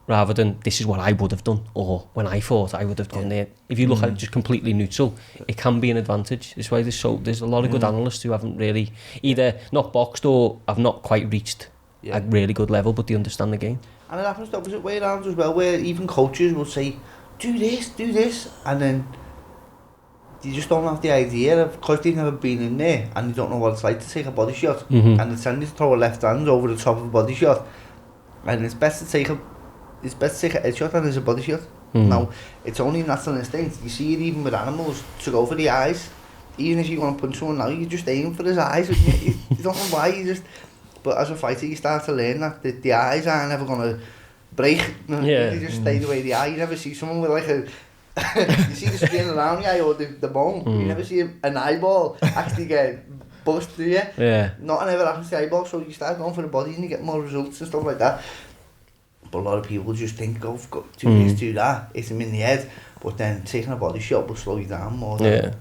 rather than this is what I would have done or when I thought I would have done it, if you look at it just completely neutral, it can be an advantage. This way there's a lot of good analysts who haven't really either not boxed or have not quite reached a really good level, but they understand the game. And it happens the opposite way around as well, where even coaches will say, do this, and then you just don't have the idea of, because they've never been in there and you don't know what it's like to take a body shot, and they tend to throw a left hand over the top of a body shot, and it's best to take a head shot than it's a body shot. Now, it's only natural instinct. You see it even with animals, to go for the eyes. Even if you want to punch someone now, you just aim for his eyes. You don't know why, you just... But as a fighter, you start to learn that the eyes are never going to break. You just stay the way the eye. You never see someone with like a... you see the skin around the eye or the bone. You never see an eyeball actually get bust, do you? Yeah. Nothing ever happens to the eyeball, so you start going for the body and you get more results and stuff like that. But a lot of people just think, go do this, do that, hit them in the head. But then taking a body shot will slow you down more. I'd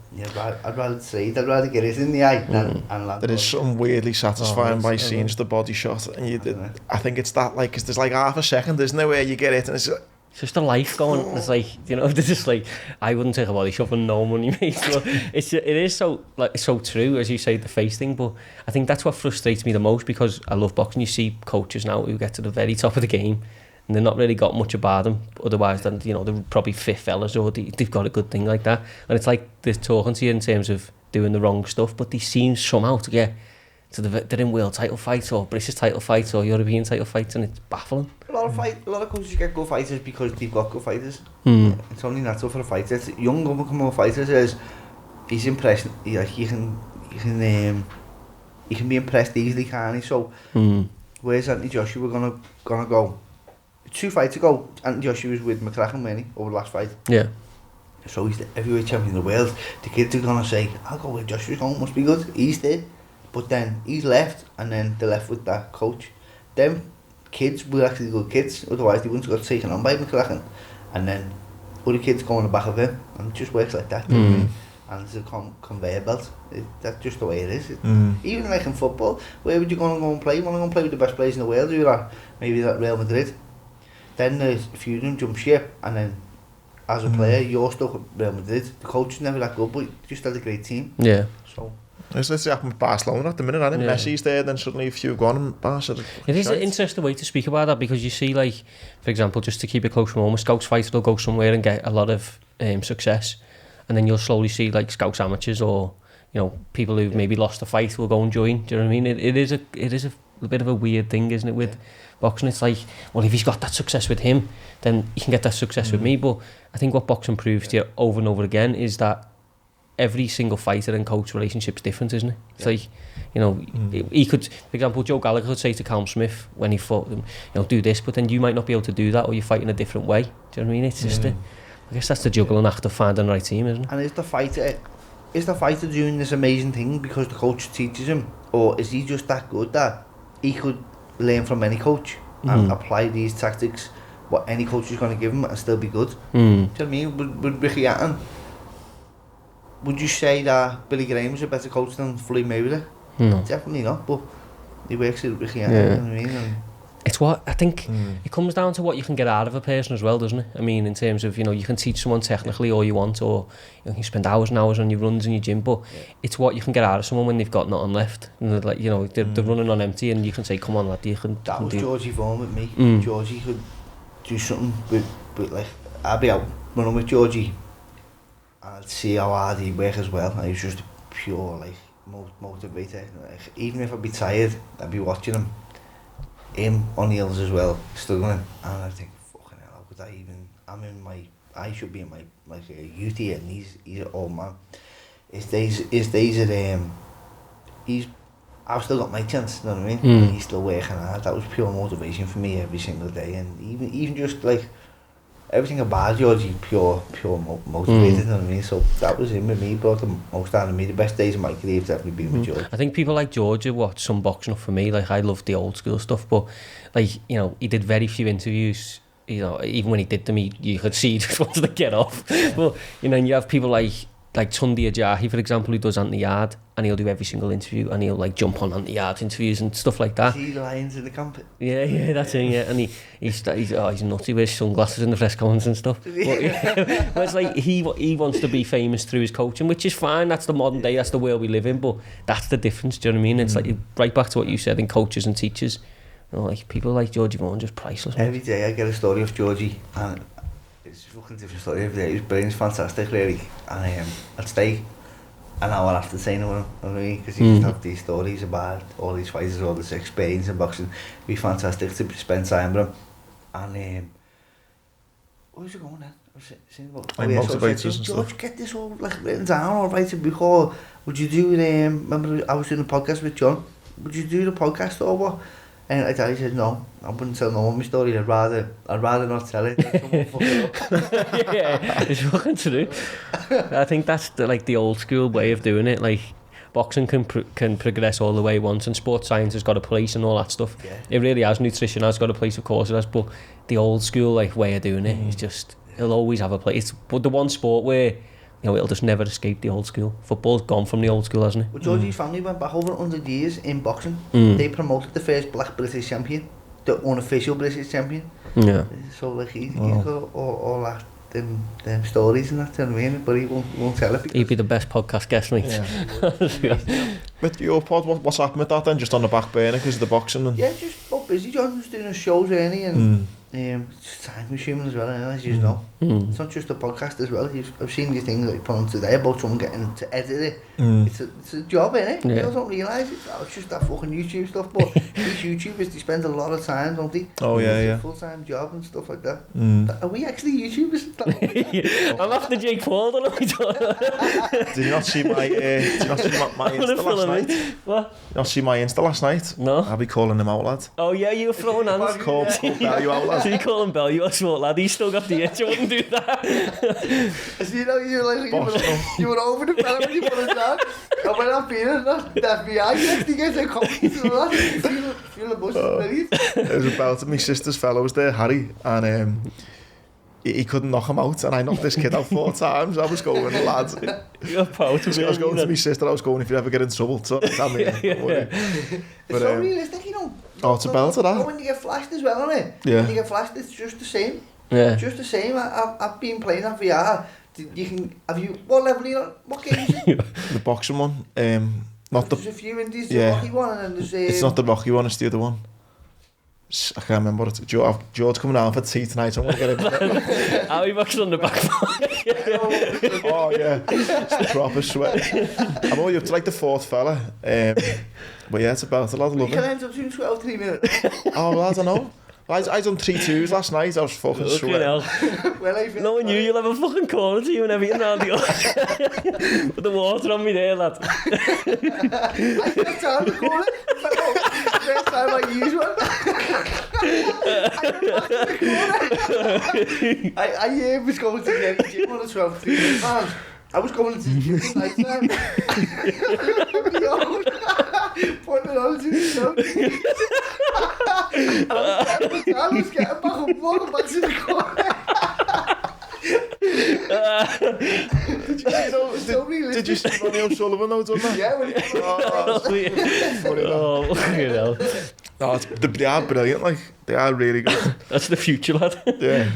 rather say, I'd rather get it in the eye than land. There is something weirdly satisfying by seeing just the body shot. And I think it's that, like, because there's like half a second, isn't there, where you get it and it's just a life going. It's like, you know, it's just like, I wouldn't take a body shot for no money, mate. So it is so, like, so true, as you say, the face thing. But I think that's what frustrates me the most, because I love boxing. You see coaches now who get to the very top of the game and they've not really got much about them. Otherwise, then, you know, they're probably fit fellas or they've got a good thing like that. And it's like they're talking to you in terms of doing the wrong stuff, but they seem somehow to get to they're in world title fights or British title fights or European title fights, and it's baffling. A lot of coaches get good fighters because they've got good fighters. It's only natural for a fighter. Young up-and-coming fighter says he's impressed. He can be impressed easily, can't he? So where's Anthony Joshua gonna go? 2 fights ago, Anthony Joshua was with McCracken, wasn't he, over the last fight? Yeah. So he's the heavyweight champion of the world. The kids are gonna say, I'll go where Joshua's going, must be good. He's there. But then he's left, and then they're left with that coach. Them kids were actually good kids, otherwise they wouldn't have got taken on by McCracken. And then other kids go on the back of him, and it just works like that. And it's a conveyor belt. That's just the way it is. Even like in football, where would you go and play? You want to go and play with the best players in the world, you're at maybe that Real Madrid. Then a few of them jump ship, and then as a player, you're stuck at Real Madrid. The coach is never that good, but you just had a great team. Yeah. So let's happen with Barcelona at the minute. I think Messi's there, then suddenly a few have gone and Barca. It is an interesting way to speak about that, because you see, like, for example, just to keep it close from home, a Scouts fighter will go somewhere and get a lot of success, and then you'll slowly see, like, Scouts amateurs or, you know, people who've maybe lost a fight will go and join. Do you know what I mean? It is a bit of a weird thing, isn't it, with boxing? It's like, well, if he's got that success with him, then he can get that success with me. But I think what boxing proves to you over and over again is that every single fighter and coach relationship's different, isn't it? It's like, you know, he could, for example, Joe Gallagher could say to Callum Smith when he fought them, you know, do this, but then you might not be able to do that, or you're fighting a different way. Do you know what I mean? It's just, I guess that's the juggling act of finding the right team, isn't it? And is the fighter doing this amazing thing because the coach teaches him, or is he just that good that he could learn from any coach and apply these tactics, what any coach is going to give him, and still be good? Do you know what I mean? With Ricky Hatton, would you say that Billy Graham was a better coach than Floyd Mayweather? No. Definitely not, but he works with Ricky Hatton, you know what I mean? And it's what, I think, it comes down to what you can get out of a person as well, doesn't it? I mean, in terms of, you know, you can teach someone technically all you want, or you can spend hours and hours on your runs in your gym, but it's what you can get out of someone when they've got nothing left. And they're like, you know, they're running on empty, and you can say, come on, lad, you can that was do... Georgie Vaughan with me. Georgie could do something with like, I'd be out running with Georgie, and I'd see how hard he'd work as well, and he was just pure, like, motivator. Like, even if I'd be tired, I'd be watching him on the hills as well, struggling, and I think, fucking hell, how could I even, I should be in my, like, youth here, and he's an old man. His days at, I've still got my chance, you know what I mean? And he's still working hard. That was pure motivation for me every single day, and even just, like, everything about Georgie, pure motivated, you know what I mean? So that was him with me, brought the most out of me. The best days of my career have definitely been with George. I think people like George are what some boxing up for me. Like, I love the old school stuff, but, like, you know, he did very few interviews. You know, even when he did them, you could see he just wanted to get off. But, you know, and you have people like Tundi Ajayi, for example, who does Anthony Yard, and he'll do every single interview, and he'll, like, jump on Anthony Yard's interviews and stuff like that. See the lions in the camp? Yeah, that's it, yeah. And he's nuts. He wears sunglasses in the press conference and stuff. But, yeah, but it's like, he wants to be famous through his coaching, which is fine. That's the modern day, that's the world we live in, but that's the difference, do you know what I mean? It's like, right back to what you said in coaches and teachers. You know, like, people like Georgie Vaughan, just priceless. Every day I get a story of Georgie, and it's a fucking different story every day. His brain's fantastic, really. And I'd stay an hour after training with him, you know what I mean? Because he used to have these stories about all these fighters, all this experience in boxing. It'd be fantastic to spend time with him. And where was it going then? I was saying about George, get this all, like, written down or write it before. Would you do remember I was doing a podcast with John? Would you do the podcast or what? And like that, he said, no, I wouldn't tell no one my story. I'd rather not tell it. Someone fuck it up. Yeah, it's fucking true. I think that's the old school way of doing it. Like, boxing can progress all the way once, and sports science has got a place and all that stuff. Yeah. It really has. Nutrition has got a place, of course it has. But the old school, like, way of doing it is just, it'll always have a place. But the one sport where, you know, it'll just never escape the old school. Football's gone from the old school, hasn't it? Well, Georgie's family went back over 100 years in boxing. They promoted the first black British champion, the unofficial British champion. Yeah. So, like, he's got all that, them stories and that, you know what I mean? But he won't tell it. He'd be the best podcast guest, mate. Yeah. With your pod, what's happened with that then? Just on the back burner because of the boxing? And... Yeah, just got busy. John was doing his shows, really, and it's time consuming as well, as you know. It's not just a podcast as well. I've seen these things like put on today about someone getting to edit it. It's a job, innit? Yeah. People don't realise it. It's just that fucking YouTube stuff. But these YouTubers, they spend a lot of time, don't they? Oh, yeah, it's a full-time job and stuff like that. Are we actually YouTubers? I'm after Jake Paul, don't know. Did you not see my Insta last night? What? Did you not see my Insta last night? No. I'll be calling him out, lad. Oh yeah, you were throwing hands. Call you out, lad. So you call him Bell, you a smart lad. He's still got the itch. I wouldn't do that. You know, you were over the fella when you put it down. And when I'm feeling that FBI, he gets a copy to that. Feel the bush is It was about my sister's fellow was there, Harry, and he couldn't knock him out, and I knocked this kid out 4 times. I was going, lads. You're proud to me. I was going to my sister. I was going, if you ever get in trouble, tell me. It's so realistic, you know. Oh, it's a belt to that. When you get flashed as well, isn't it? Yeah. When you get flashed, it's just the same. Yeah. Just the same. I've been playing that VR. What level are you on? What game is it? The boxing one. Not there's a few indies, the Rocky one, and then there's... It's not the Rocky one, it's the other one. I can't remember what it's... George coming out for tea tonight, I'm going to get him. How are you boxing on the back? Oh, yeah. It's the proper sweat. I'm only up to, like, the 4th fella. But yeah, it's about a lot of love. You can end up doing 12, 3 minutes. Oh, well, I don't know. I done 3-2s last night. I was fucking sweating. Knowing you, you'll have a fucking corner to you and everything around the with the water on me there, lad. I got down the corner. First time I use one. I was going to the gym on a 12 pounds. I was going to the gym tonight time. Putting it on to the show. I was getting back and walking back to the corner. Did you see Ronnie O'Sullivan though done that? Yeah, when they are brilliant, like they are really good. That's the future, lad. Yeah,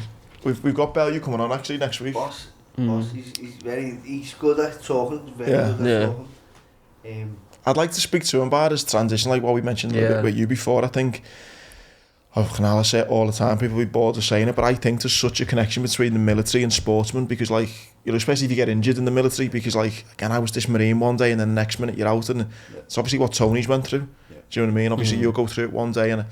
we've got Bellew coming on actually next week. Boss, he's good at talking, very good at talking. I'd like to speak to him about his transition, like what we mentioned a little bit with you before. I think, I say it all the time, people will be bored of saying it, but I think there's such a connection between the military and sportsmen, because like, you know, especially if you get injured in the military, because like, again, I was this Marine one day and then the next minute you're out, and it's obviously what Tony's went through. Do you know what I mean? Obviously you'll go through it one day, and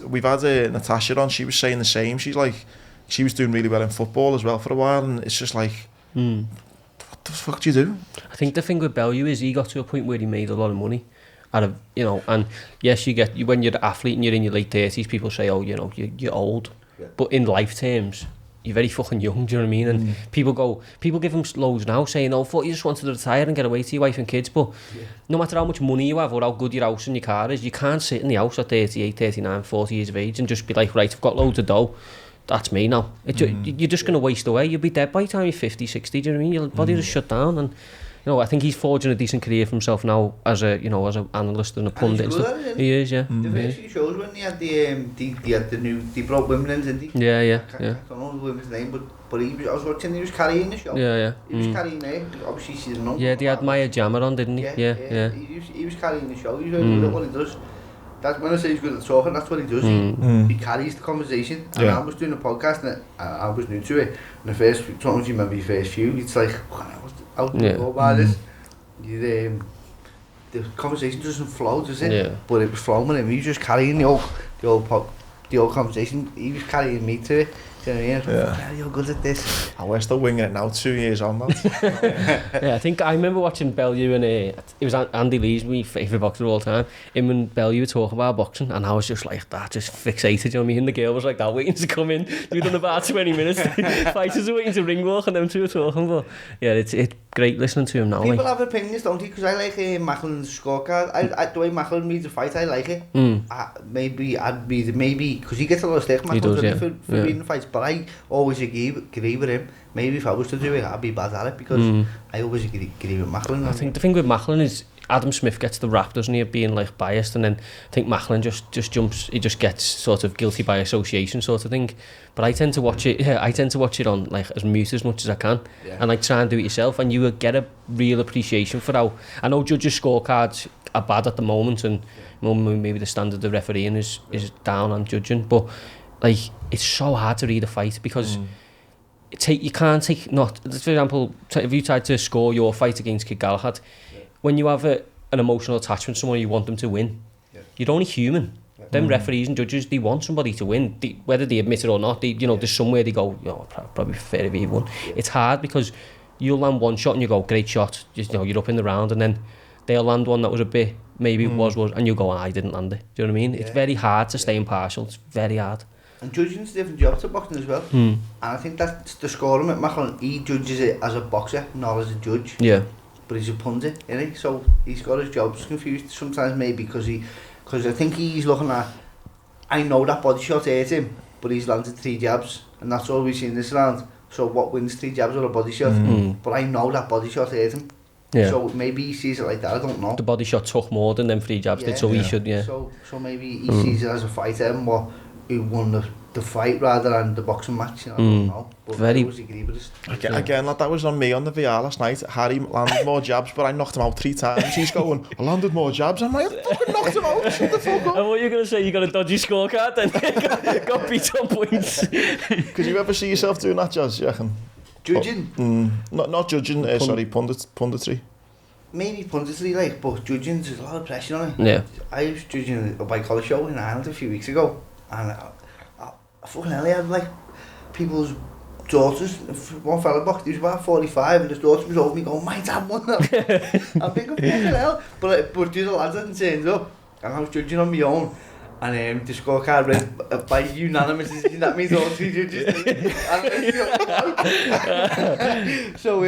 we've had Natasha on, she was saying the same. She's like, she was doing really well in football as well for a while, and it's just like, what the fuck do you do? I think the thing with Bellew is he got to a point where he made a lot of money out of, you know, and yes, when you're an athlete and you're in your late 30s, people say, oh, you know, you're old, but in life terms, you're very fucking young, do you know what I mean? And people give him loads now saying, oh, fuck, you just wanted to retire and get away to your wife and kids, but no matter how much money you have or how good your house and your car is, you can't sit in the house at 38, 39, 40 years of age and just be like, right, I've got loads of dough, that's me now. You're just going to waste away. You'll be dead by the time you're 50, 60, do you know what I mean? Your body will just shut down. And, you know, I think he's forging a decent career for himself now as a, you know, as an analyst and a pundit and stuff. He is, yeah. The first few shows when they had they brought Wimbledon's, didn't they? Yeah. I don't know the women's name, but I was watching, he was carrying the show. Yeah. He was carrying it. Obviously she's a number. Yeah, they had Maya Jammer on, didn't he? Yeah. He was carrying the show. He's very good at what he does. That's when I say he's good at talking, that's what he does. He carries the conversation. And I was doing a podcast and I was new to it. And the first few times you remember your first few, it's like, how do you go about this? The conversation doesn't flow, does it? Yeah. But it was flowing with him. He was just carrying the old conversation. He was carrying me to it. Do you know what I mean? Yeah, you're good at this. And we're still winging it now, 2 years on, man. Yeah, I think I remember watching Bellew and it was Andy Lee's my favourite boxer of all time. Him and Bellew were talking about boxing, and I was just like that, just fixated. You know what I mean? And the girl was like that, waiting to come in. We'd done about 20 minutes. Fighters are waiting to ring walk, and them two were talking. But yeah, it's great listening to him now. People have opinions, don't they? Because I like Macklin's scorecard. The way Macklin reads a fight, I like it. Maybe because he gets a lot of stick, Macklin, for reading fights. But I always agree with him. Maybe if I was to do it, I'd be bad at it, because I always agree with Macklin. I think the thing with Macklin is Adam Smith gets the rap, doesn't he, of being like biased, and then I think Macklin just jumps, he just gets sort of guilty by association sort of thing. But I tend to watch it on like as mute as much as I can, and like try and do it yourself, and you will get a real appreciation for how, I know judges' scorecards are bad at the moment, and maybe the standard of refereeing is down on judging, but like it's so hard to read a fight, because you can't take, not for example, if you tried to score your fight against Kid Galahad, when you have an emotional attachment to someone, you want them to win. You're only human. Them referees and judges, they want somebody to win, whether they admit it or not. There's somewhere they go, probably fair if he won. It's hard because you'll land one shot and you go, great shot, you're up in the round, and then they'll land one that was a bit, maybe it was, and you go, I didn't land it. Do you know what I mean? It's very hard to stay impartial. It's very hard. And judging's a different job to boxing as well. And I think that's the scoring at Macklin. He judges it as a boxer, not as a judge. Yeah. But he's a pundit, isn't he? So he's got his jobs confused sometimes, maybe because I think he's looking at, I know that body shot hurt him, but he's landed 3 jabs, and that's all we've seen this round. So what wins 3 jabs or a body shot? But I know that body shot hurt him. Yeah. So maybe he sees it like that, I don't know. The body shot took more than them 3 jabs did, so he should, So maybe he sees it as a fighter and who won the fight rather than the boxing match, I don't know. But very. I always agree with this. Again, that was on me on the VR last night. Harry landed more jabs, but I knocked him out 3 times. He's going, I landed more jabs. I'm like, I fucking knocked him out. Shut the fuck up. And what are you going to say? You got a dodgy scorecard then? got beat on points. Could you ever see yourself doing that, Jazz, you reckon? Judging? Not judging, sorry, punditry. maybe punditry, like, but judging, there's a lot of pressure on it. Yeah. I was judging a bike collar show in Ireland a few weeks ago, and I fucking hell, I had like people's daughters. One fella boxed, he was about 45, and his daughter was over me going, "My dad won that." I'm thinking, fucking hell. But the other lads hadn't turned up, and I was judging on my own. And the scorecard read by unanimous decision. That means all three judges. So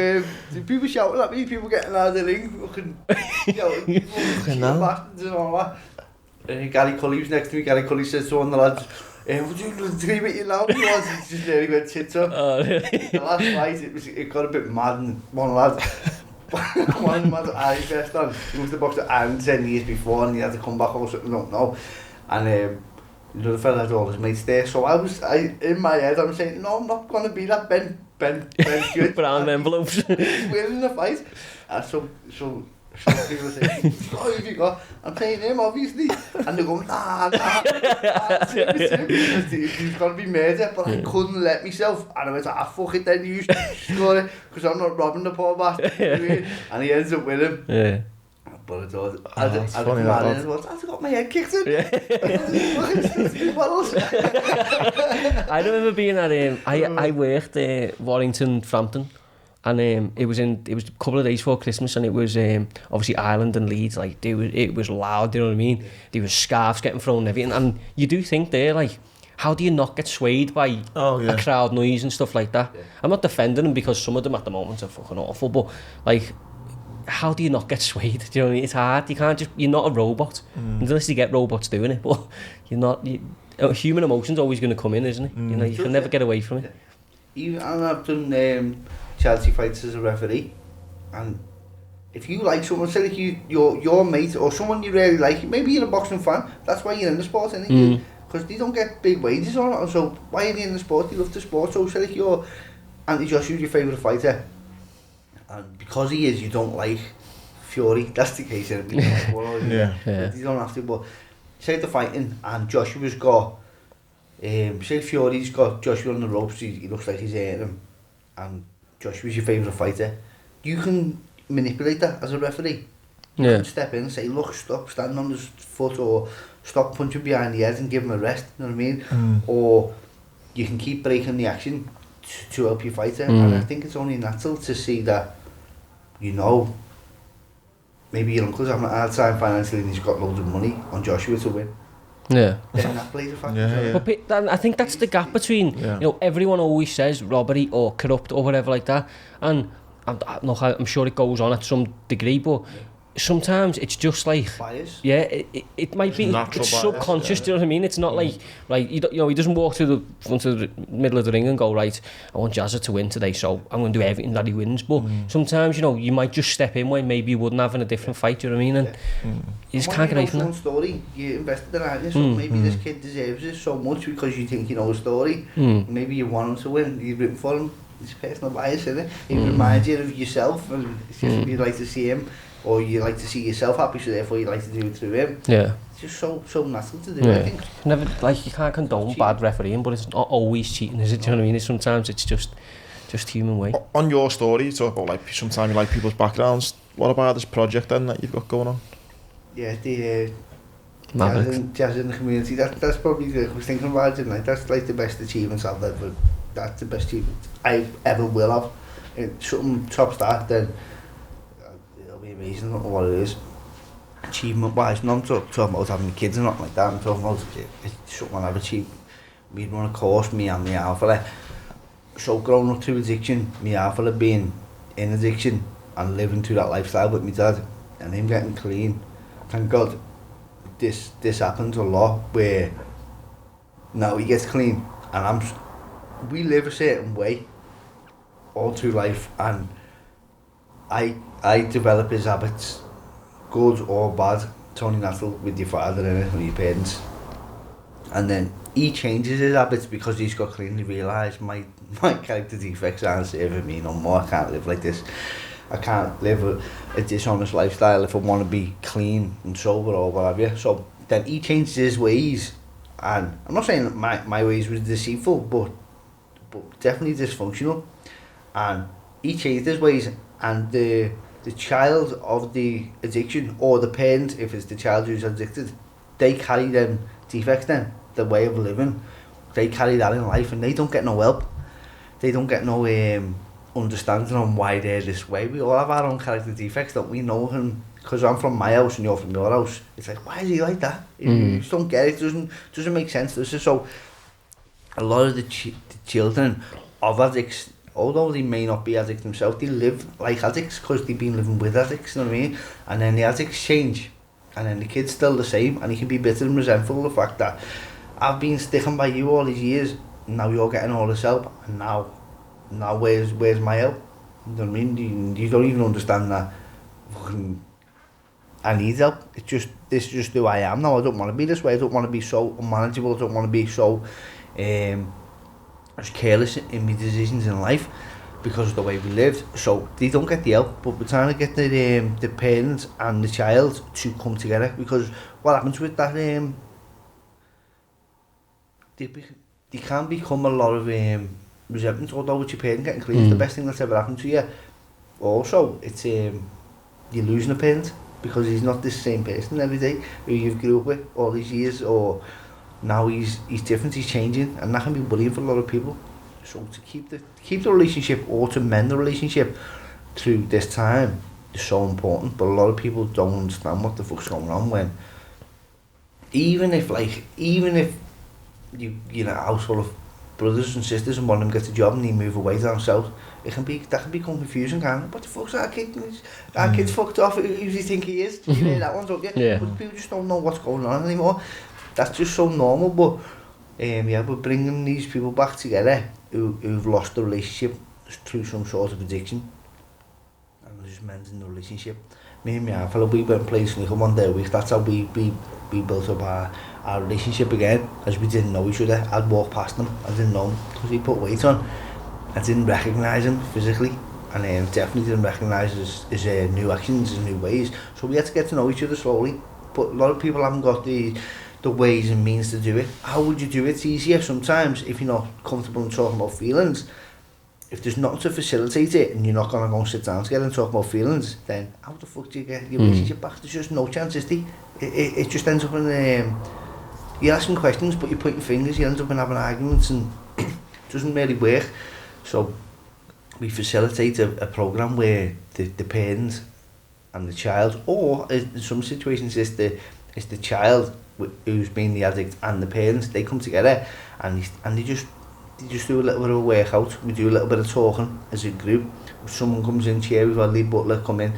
people shouting at me, people getting out of the ring, fucking, fucking bastards and all that. Gary Cully was next to me. Gary Cully said to one of the lads, "Would you agree with you now?" He just nearly went tits up. The last fight, it got a bit mad, and one lad. One of the lads I best on. He must have boxed at Ireland 10 years before, and he had to come back or something. I don't know. And the fella had all his mates there, so in my head I'm saying, no, I'm not going to be that Ben good. Brown envelopes. He's winning the fight. And so people say, "Oh, who have you got?" I'm saying him, obviously. And they're going, nah. He's going to be murder, but I couldn't let myself. And I went, fuck it then, you score it, because I'm not robbing the poor bastard. And he ends up with him. Yeah. But it was, I got my head kicked in. I remember being at I worked Warrington, Frampton, and it was a couple of days before Christmas, and it was obviously Ireland and Leeds, like it was loud, you know what I mean? There was scarves getting thrown and everything, and you do think there, like, how do you not get swayed by a crowd noise and stuff like that? Yeah. I'm not defending them, because some of them at the moment are fucking awful, but like, how do you not get swayed? Do you know what I mean? It's hard. You can't you're not a robot. Unless you get robots doing it, but you're not. Human emotion's always going to come in, isn't it? You know, you can never get away from it. Even I've done charity fights as a referee, and if you like someone, say like your mate or someone you really like, maybe you're a boxing fan, that's why you're in the sport, isn't it? Because they don't get big wages on it, so why are you in the sport? You love the sport, so say like you're Anthony Joshua's your favourite fighter. And because he is, you don't like Fury. That's the case. Like, well, yeah. You don't have to. But say they're fighting, and Joshua's got, say Fury's got Joshua on the ropes. He looks like he's hurting him, and Joshua's your favourite fighter. You can manipulate that as a referee. You can step in and say, "Look, stop standing on his foot," or "Stop punching behind the head and give him a rest." You know what I mean? Or you can keep breaking the action to help your fighter. And I think it's only natural to see that. You know, maybe your uncle's having a hard time financially and he's got loads of money on Joshua to win. Yeah. Then that plays a factor. But I think that's the gap between, you know, everyone always says robbery or corrupt or whatever like that. And I'm sure it goes on at some degree, but sometimes it's just like bias. Yeah, it might be it's subconscious. Do you know what I mean? It's not like you know, he doesn't walk to the front of the middle of the ring and go, right, I want Jazza to win today, so I'm going to do everything that he wins. But sometimes, you know, you might just step in when maybe you wouldn't have in a different fight. Do you know what I mean? And you just can't get away from that. Story you invested in, aren't you? So maybe this kid deserves it so much because you think you know a story. Maybe you want him to win. You've written for him. It's personal bias, isn't it? It reminds you of yourself, and it's just you'd like to see him. Or you like to see yourself happy, so therefore you like to do it through him. Yeah. It's just so natural to do, I think. Never, like, you can't condone bad refereeing, but it's not always cheating, is it? Do you know what I mean? Sometimes it's just human way. In your story, you talk about, like, sometimes you like people's backgrounds. What about this project then that you've got going on? Yeah, the Jazza In The Community. That's probably, I was thinking about it, like, that's like the best achievements I've ever. That's the best achievement I ever will have. If something tops that, then amazing. I don't know what it is achievement wise. No, I'm talking about having kids and nothing like that. I'm talking about it's something I've achieved. We run a course, me and my alpha. So growing up through addiction, my alpha being in addiction and living through that lifestyle with my dad and him getting clean. Thank God this happens a lot where now he gets clean and we live a certain way all through life, and I develop his habits, good or bad. It's only natural with your father and with your parents. And then he changes his habits because he's got clean. He realised my character defects aren't serving me no more. I can't live like this. I can't live a dishonest lifestyle if I want to be clean and sober or whatever. So then he changes his ways. And I'm not saying that my ways was deceitful, but definitely dysfunctional. And he changed his ways, and the child of the addiction, or the parent, if it's the child who's addicted, they carry them defects then, the way of living, they carry that in life, and they don't get no help. They don't get no understanding on why they're this way. We all have our own character defects that we know him, because I'm from my house and you're from your house. It's like, why is he like that? You just don't get it. Doesn't make sense. So a lot of the children of addicts, although they may not be addicts themselves, they live like addicts because they've been living with addicts, you know what I mean? And then the addicts change, and then the kid's still the same, and he can be bitter and resentful of the fact that I've been sticking by you all these years, now you're getting all this help, and now where's my help? You know what I mean? You don't even understand that I need help. This is just who I am now. I don't want to be this way. I don't want to be so unmanageable. I don't want to be so just careless in my decisions in life because of the way we lived. So they don't get the help, but we're trying to get the parents and the child to come together, because what happens with that, they can become a lot of resentment, although with your parent getting clean is the best thing that's ever happened to you. Also, it's you're losing a parent, because he's not the same person every day who you've grew up with all these years, or now he's different, he's changing, and that can be worrying for a lot of people. So to keep the relationship, or to mend the relationship through this time, is so important. But a lot of people don't understand what the fuck's going on, when even if you know, a house full of brothers and sisters, and one of them gets a job and they move away down south, that can become confusing, can't it? What the fuck's our kid? Our kid's fucked off. Who does he think he is? You hear that one, don't you? Yeah. But people just don't know what's going on anymore. That's just so normal. But we're bringing these people back together who've lost the relationship through some sort of addiction, and we're just mending the relationship. Me and my fellow, we went playing snooker one day a week. That's how we built up our relationship again, as we didn't know each other. I'd walk past him, I didn't know him because he put weight on. I didn't recognise him physically, and definitely didn't recognise his new actions, his new ways. So we had to get to know each other slowly. But a lot of people haven't got the ways and means to do it. How would you do it? It's easier sometimes if you're not comfortable in talking about feelings. If there's nothing to facilitate it, and you're not going to go and sit down together and talk about feelings, then how the fuck do you get your relationship back? There's just no chance, is there? It just ends up in you're asking questions, but you're pointing fingers. You end up in having arguments, and it doesn't really work. So we facilitate a program where the parents and the child, or in some situations it's the child who's been the addict and the parents, they come together and they just do a little bit of a workout. We do a little bit of talking as a group. Someone comes in here, we've had Lee Butler come in,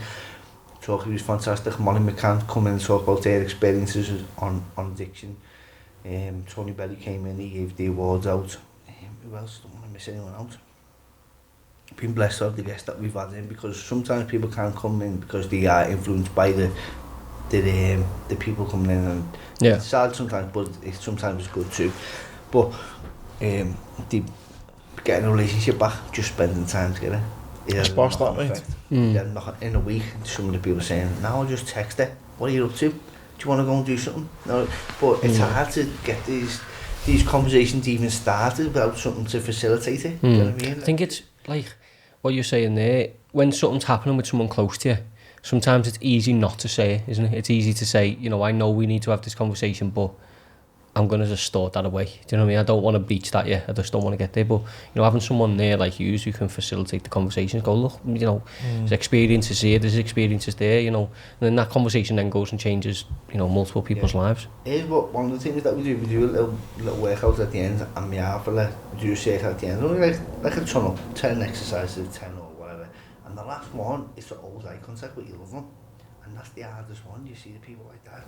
talk. He was fantastic. Molly McCann come in and talk about their experiences on addiction. Tony Belly came in, he gave the awards out. Who else? Don't want to miss anyone out. Been blessed to have the guests that we've had in, because sometimes people can't come in because they are influenced by the people coming in, and it's sad sometimes, but sometimes it's good too. But they getting a relationship back, just spending time together. It's boss that, mate. Then in a week, some of the people saying, now I'll just text her, what are you up to? Do you want to go and do something? No, but it's hard to get these conversations even started without something to facilitate it. You know what I mean? I think it's like what you're saying there, when something's happening with someone close to you, sometimes it's easy not to say it, isn't it? It's easy to say, you know, I know we need to have this conversation, but I'm going to just store that away. Do you know what I mean? I don't want to breach that yet. I just don't want to get there. But, you know, having someone there like you who can facilitate the conversations, go, look, you know, there's experiences here, there's experiences there, you know, and then that conversation then goes and changes, you know, multiple people's lives. Here's one of the things that we do a little workout at the end, and we have we do a circle at the end, only like a ton of 10 exercises, 10 or whatever, and the last one is to hold eye contact with your loved one. And that's the hardest one. You see the people like that.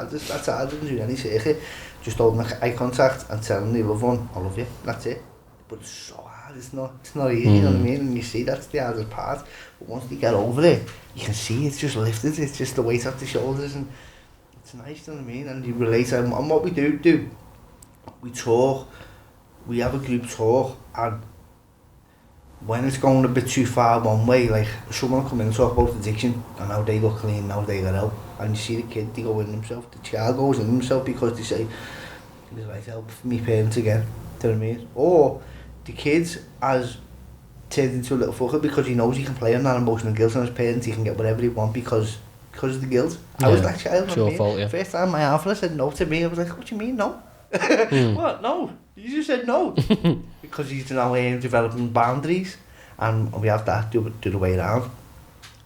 That's harder than doing any circuit. Just holding eye contact and telling the loved one, I love you. That's it. But it's so hard. It's not easy. You know what I mean? And you see that's the hardest part. But once they get over it, you can see it's just lifted. It's just the weight off the shoulders, and it's nice. You know what I mean? And you relate. And what we do, we talk. We have a group talk, and when it's going a bit too far one way, like someone will come in and talk about addiction and how they look clean, how they get out, and you see the kid, they go in themselves, the child goes in himself because they say, there's like help for me parents again, do you know what I mean? Or the kids, as turns into a little fucker because he knows he can play on that emotional guilt on his parents. He can get whatever he wants because of the guilt. I was that child. It's your fault, yeah. First time my alpha said no to me, I was like, what do you mean no? What? No? You just said no. Because he's now developing boundaries, and we have that do the way around.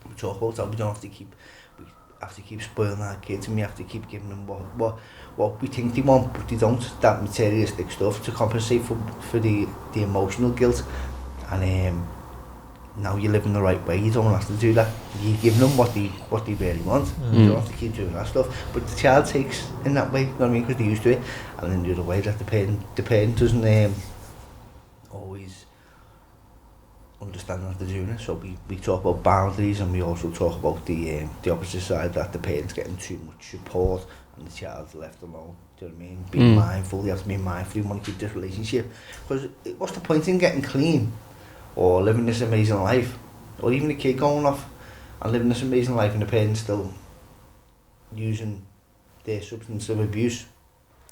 We talk about how we don't have to keep spoiling our kids, and we have to keep giving them what we think they want, but they don't. That materialistic stuff to compensate for the emotional guilt. And now you're living the right way. You don't have to do that. You give them what they really want. You don't have to keep doing that stuff. But the child takes in that way, you know what I mean? Because they're used to it. And then the other way that the parent doesn't always understand that they're doing it. So we talk about boundaries, and we also talk about the opposite side, that the parent's getting too much support and the child's left alone. Do you know what I mean? Being mindful. You have to be mindful. You want to keep this relationship. Because what's the point in getting clean or living this amazing life, or even a kid going off and living this amazing life and the parents still using their substance of abuse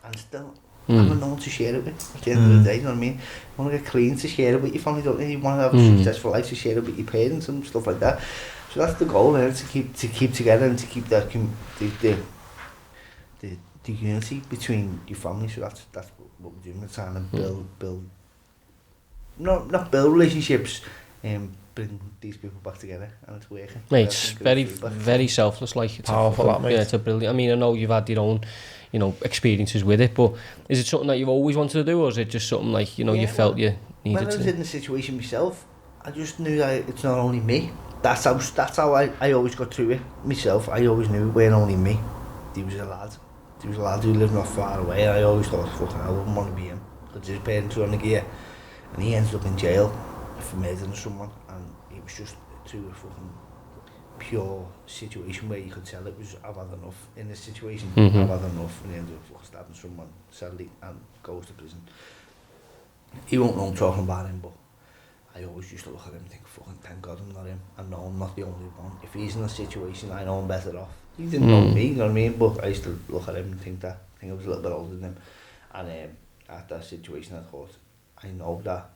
and still having no one to share it with at the end of the day, you know what I mean? You want to get clean to share it with your family, don't you? You want to have a successful life to share it with your parents and stuff like that. So that's the goal, to keep together and to keep that the unity between your family. So that's what we're doing. We're trying to build not build relationships, bring these people back together, and it's working. Mate, it's very selfless, like. It's powerful, that, mate. Yeah, it's a brilliant. I mean, I know you've had your own, experiences with it, but is it something that you've always wanted to do, or is it just something like, you felt you needed to? When I was in the situation myself, I just knew that it's not only me. That's how I always got through it myself. I always knew it weren't only me. There was a lad who lived not far away. I always thought, fucking, I wouldn't want to be him, because his parents were on the gear. And he ended up in jail for murdering someone, and it was just through a fucking pure situation where you could tell it was, I've had enough in this situation, I've had enough, and he ended up fucking stabbing someone, sadly, and goes to prison. He won't know I'm talking about him, but I always used to look at him and think, fucking thank God I'm not him, I know I'm not the only one. If he's in a situation, I know I'm better off. He didn't know me, you know what I mean, but I used to look at him and think I was a little bit older than him, and at that situation I thought, I know that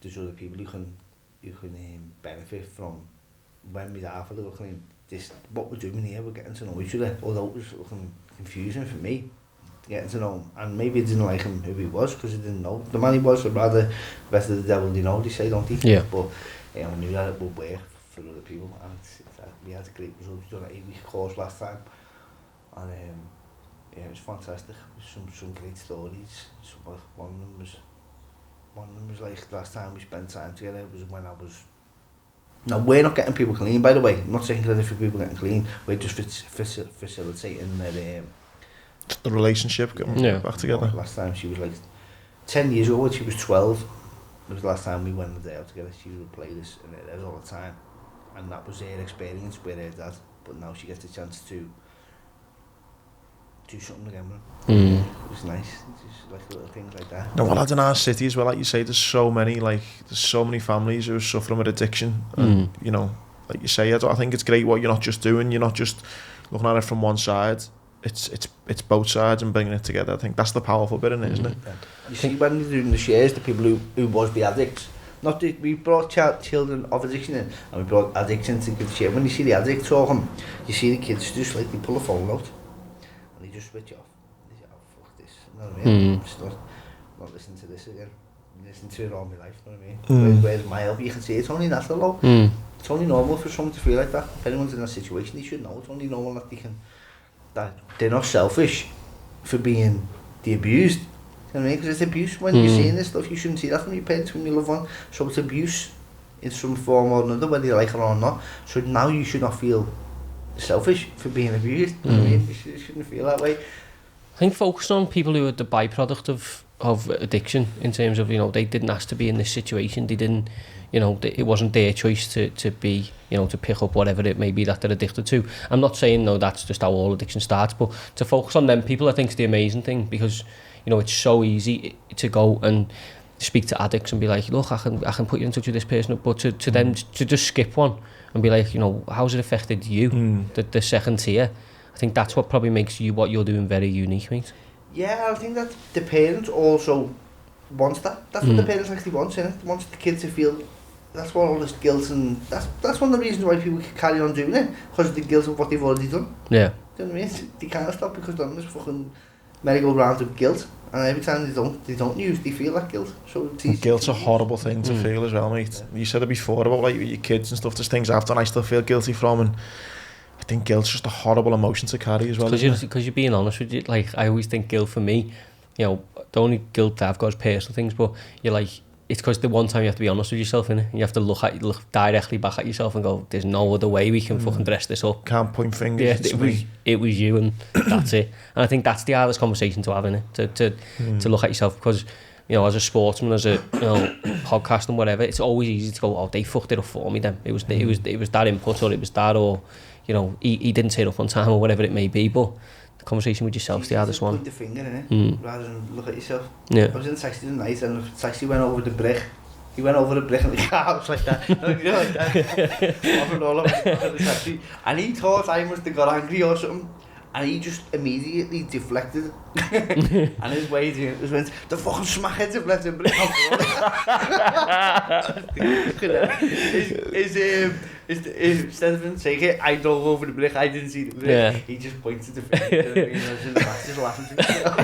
there's other people who can benefit from when we are for the looking this what we're doing here. We're getting to know each other, although it was looking confusing for me getting to know him, and maybe I didn't like him who he was because I didn't know the man he was. So rather the best of the devil they say, don't they? Yeah. But I knew that it would work for other people, and we had a great result. We done an 8-week course last time, and it was fantastic. Some great stories. One of them was like last time we spent time together. It was when I was. Now we're not getting people clean, by the way. I'm not saying credit for people getting clean. We're just facilitating their the relationship getting back together. Last time she was like 10 years old. She was 12. It was the last time we went a day out together. She would play this in her head all the time, and that was her experience with her dad. But now she gets the chance to do something again with him. It was nice, just like little things like that. No, well, in our city as well, like you say, there's so many families who are suffering with addiction, and like you say, I think it's great what you're not just doing. You're not just looking at it from one side. It's both sides and bringing it together. I think that's the powerful bit in it, isn't it? You see, when you're doing the shares, the people who was the addicts, we brought children of addiction in, and we brought addicts into the share. When you see the addict talking, you see the kids just like they pull the phone out. And they just switch off. They say, oh, fuck this. You know what I mean? I'm just not listening to this again. I'm listening to it all my life, you know what I mean? Where's my help? You can see it's only natural, though. It's only normal for someone to feel like that. If anyone's in that situation, they should know. It's only normal that they're not selfish for being the abused. You know what I mean? Because it's abuse. When you're seeing this stuff, you shouldn't see that from your parents, from your loved one. So it's abuse in some form or another, whether you like it or not. So now you should not feel selfish for being abused. You know what I mean? You shouldn't feel that way. I think focusing on people who are the byproduct of addiction, in terms of, they didn't ask to be in this situation, they didn't, it wasn't their choice to be, to pick up whatever it may be that they're addicted to. I'm not saying, no, that's just how all addiction starts, but to focus on them people, I think, is the amazing thing, because, it's so easy to go and speak to addicts and be like, look, I can put you in touch with this person, but to then to just skip one and be like, how's it affected you, the second tier? I think that's what probably makes you what you're doing very unique, mate. Yeah, I think that the parents also wants that. That's what the parents actually want, innit? They want the kid to feel that's what all this guilt and that's one of the reasons why people can carry on doing it, because of the guilt of what they've already done. Yeah. Do you know what I mean? They can't stop because they're on this fucking merry-go-round of guilt, and every time they feel that guilt. So it's easy. Guilt's a horrible thing to feel as well, mate. You said it before about like your kids and stuff. There's things I've done I still feel guilty from, and I think guilt's just a horrible emotion to carry as well. Because you're being honest with you, like I always think guilt for me, you know, the only guilt that I've got is personal things, but you're like, it's because the one time you have to be honest with yourself, innit? You have to look directly back at yourself and go, there's no other way we can fucking dress this up. Can't point fingers. Yeah, it was you, and that's it. And I think that's the hardest conversation to have, innit? To look at yourself, because, you know, as a sportsman, as a, you know, podcast and whatever, it's always easy to go, oh, they fucked it up for me then. It was that input, or it was that, or, you know, he didn't turn up on time, or whatever it may be, but the conversation with yourself is the hardest one. Point the finger, innit? Rather than look at yourself. Yeah. I was in the taxi tonight, and the taxi went over the brick. He went over the brick and the car was like that. Like that. Off and all over the taxi. And he thought I must have got angry or something. And he just immediately deflected. And his way to it was went, the fucking smackheads have left him brick on instead of him saying it, I drove over the brick, I didn't see the brick. Yeah. He just pointed the finger and I was in the back just laughing to himself.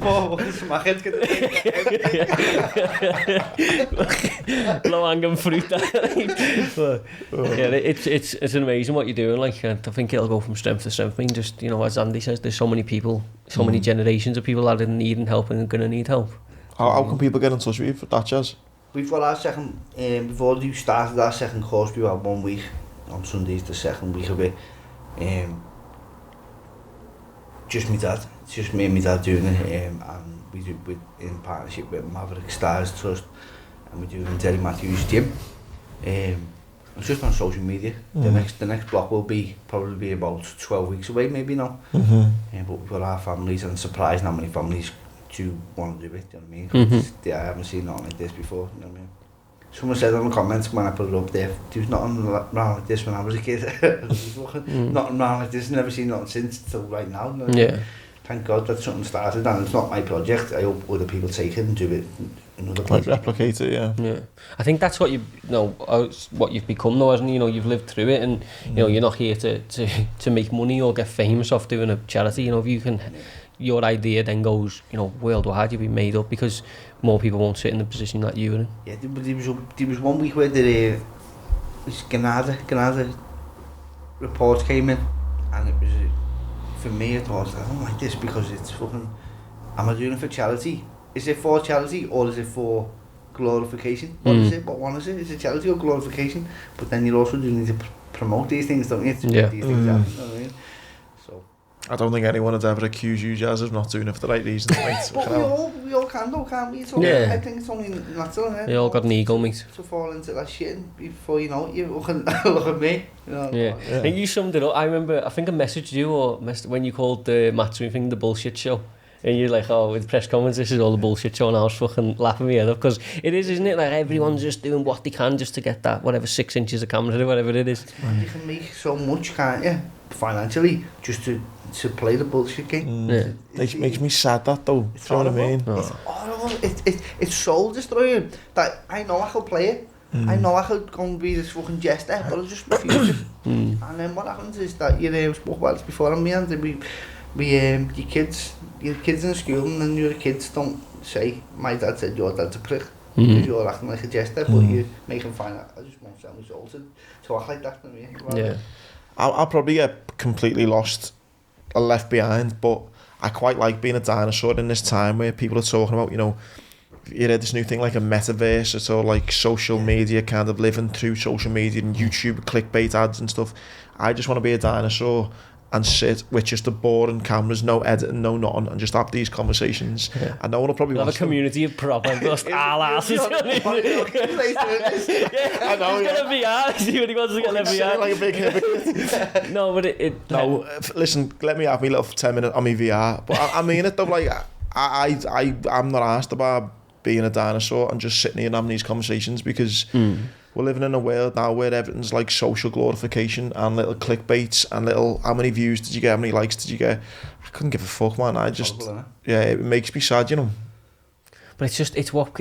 Poor fucking smackheads get low hanging fruit. Yeah, it's amazing what you're doing. Like, I think it'll go from strength to strength. I mean, just, you know, as Andy says, there's so many people, so many generations of people that are needing help and are going to need help. How can people get in touch with you for that, Jazz? We've got our second, before we started our second course, we had 1 week, on Sundays the second week of it, just my dad, it's just me and my dad doing it, and we do it in partnership with Maverick Stars Trust, and we do it in Terry Matthews Gym. It's just on social media. The next block will probably be about 12 weeks away, maybe now. But we've got our families, and surprised how many families do want to do it, do you know what I mean? I haven't seen nothing like this before, you know what I mean? Someone said on the comments when I put it up there was nothing wrong like this when I was a kid. Nothing wrong like this, never seen nothing since till right now. You know what I mean? Thank God that something started, and it's not my project. I hope other people take it and do it in other places. Like replicate it, yeah. I think that's what what you've become though, isn't it? You know, you've lived through it, and you know, you're not here to make money or get famous off doing a charity. You know, if you can, your idea then goes, you know, worldwide, you'll be made up because more people won't sit in the position that you were in. Yeah, there was 1 week where the Granada reports came in, and it was, for me, I thought, I don't like this because it's fucking, am I doing it for charity? Is it for charity or is it for glorification? What is it? What one is it? Is it charity or glorification? But then you're also doing to promote these things, don't you? To make these things happen, you know what I mean? So I don't think anyone would ever accuse you, Jazz, of not doing it for the right reasons, mate. But we all can though, can't we? It's only, I think it's only natural, innit? We all got an ego, mate. To fall into that shit, and before you know it, you look at me. You know? Yeah. I think you summed it up. I remember, I think I messaged you when you called the Matchroom thing the bullshit show. And you're like, oh, with press comments, this is all the bullshit show, and I was fucking laughing me head up, because it is, isn't it? Like, everyone's just doing what they can just to get that, whatever, 6 inches of camera or whatever it is. You can make so much, can't you, financially, just to play the bullshit game. It makes me sad, that, though. It's Do you know what I mean? It's horrible. It's soul destroying. That I know I could play it. I know I could go and be this fucking jester, but I just refuse it. And then what happens is that you spoke about this before, and me and your kids in school, and then your kids don't say, my dad said your dad's a prick, because you're acting like a jester, but you make him find out, I just won't sell my soul to act like that. Yeah. I'll probably get completely lost or left behind, but I quite like being a dinosaur in this time where people are talking about, you know, you read this new thing like a metaverse. It's all like social media, kind of living through social media and YouTube clickbait ads and stuff. I just want to be a dinosaur and sit with just the boring cameras, no editing, no nothing, and just have these conversations. And no one will probably have a community of proper just asses. I know, yeah. Get a VR, see what he wants to get a VR. Like a big hypocrite. No, but no, listen, let me have me little 10 minutes on my VR. But I mean it though, like, I'm not asked about being a dinosaur and just sitting here and having these conversations, because we're living in a world now where everything's like social glorification and little clickbaits and little, how many views did you get, how many likes did you get? I couldn't give a fuck, man. I just, it makes me sad, you know. But it's what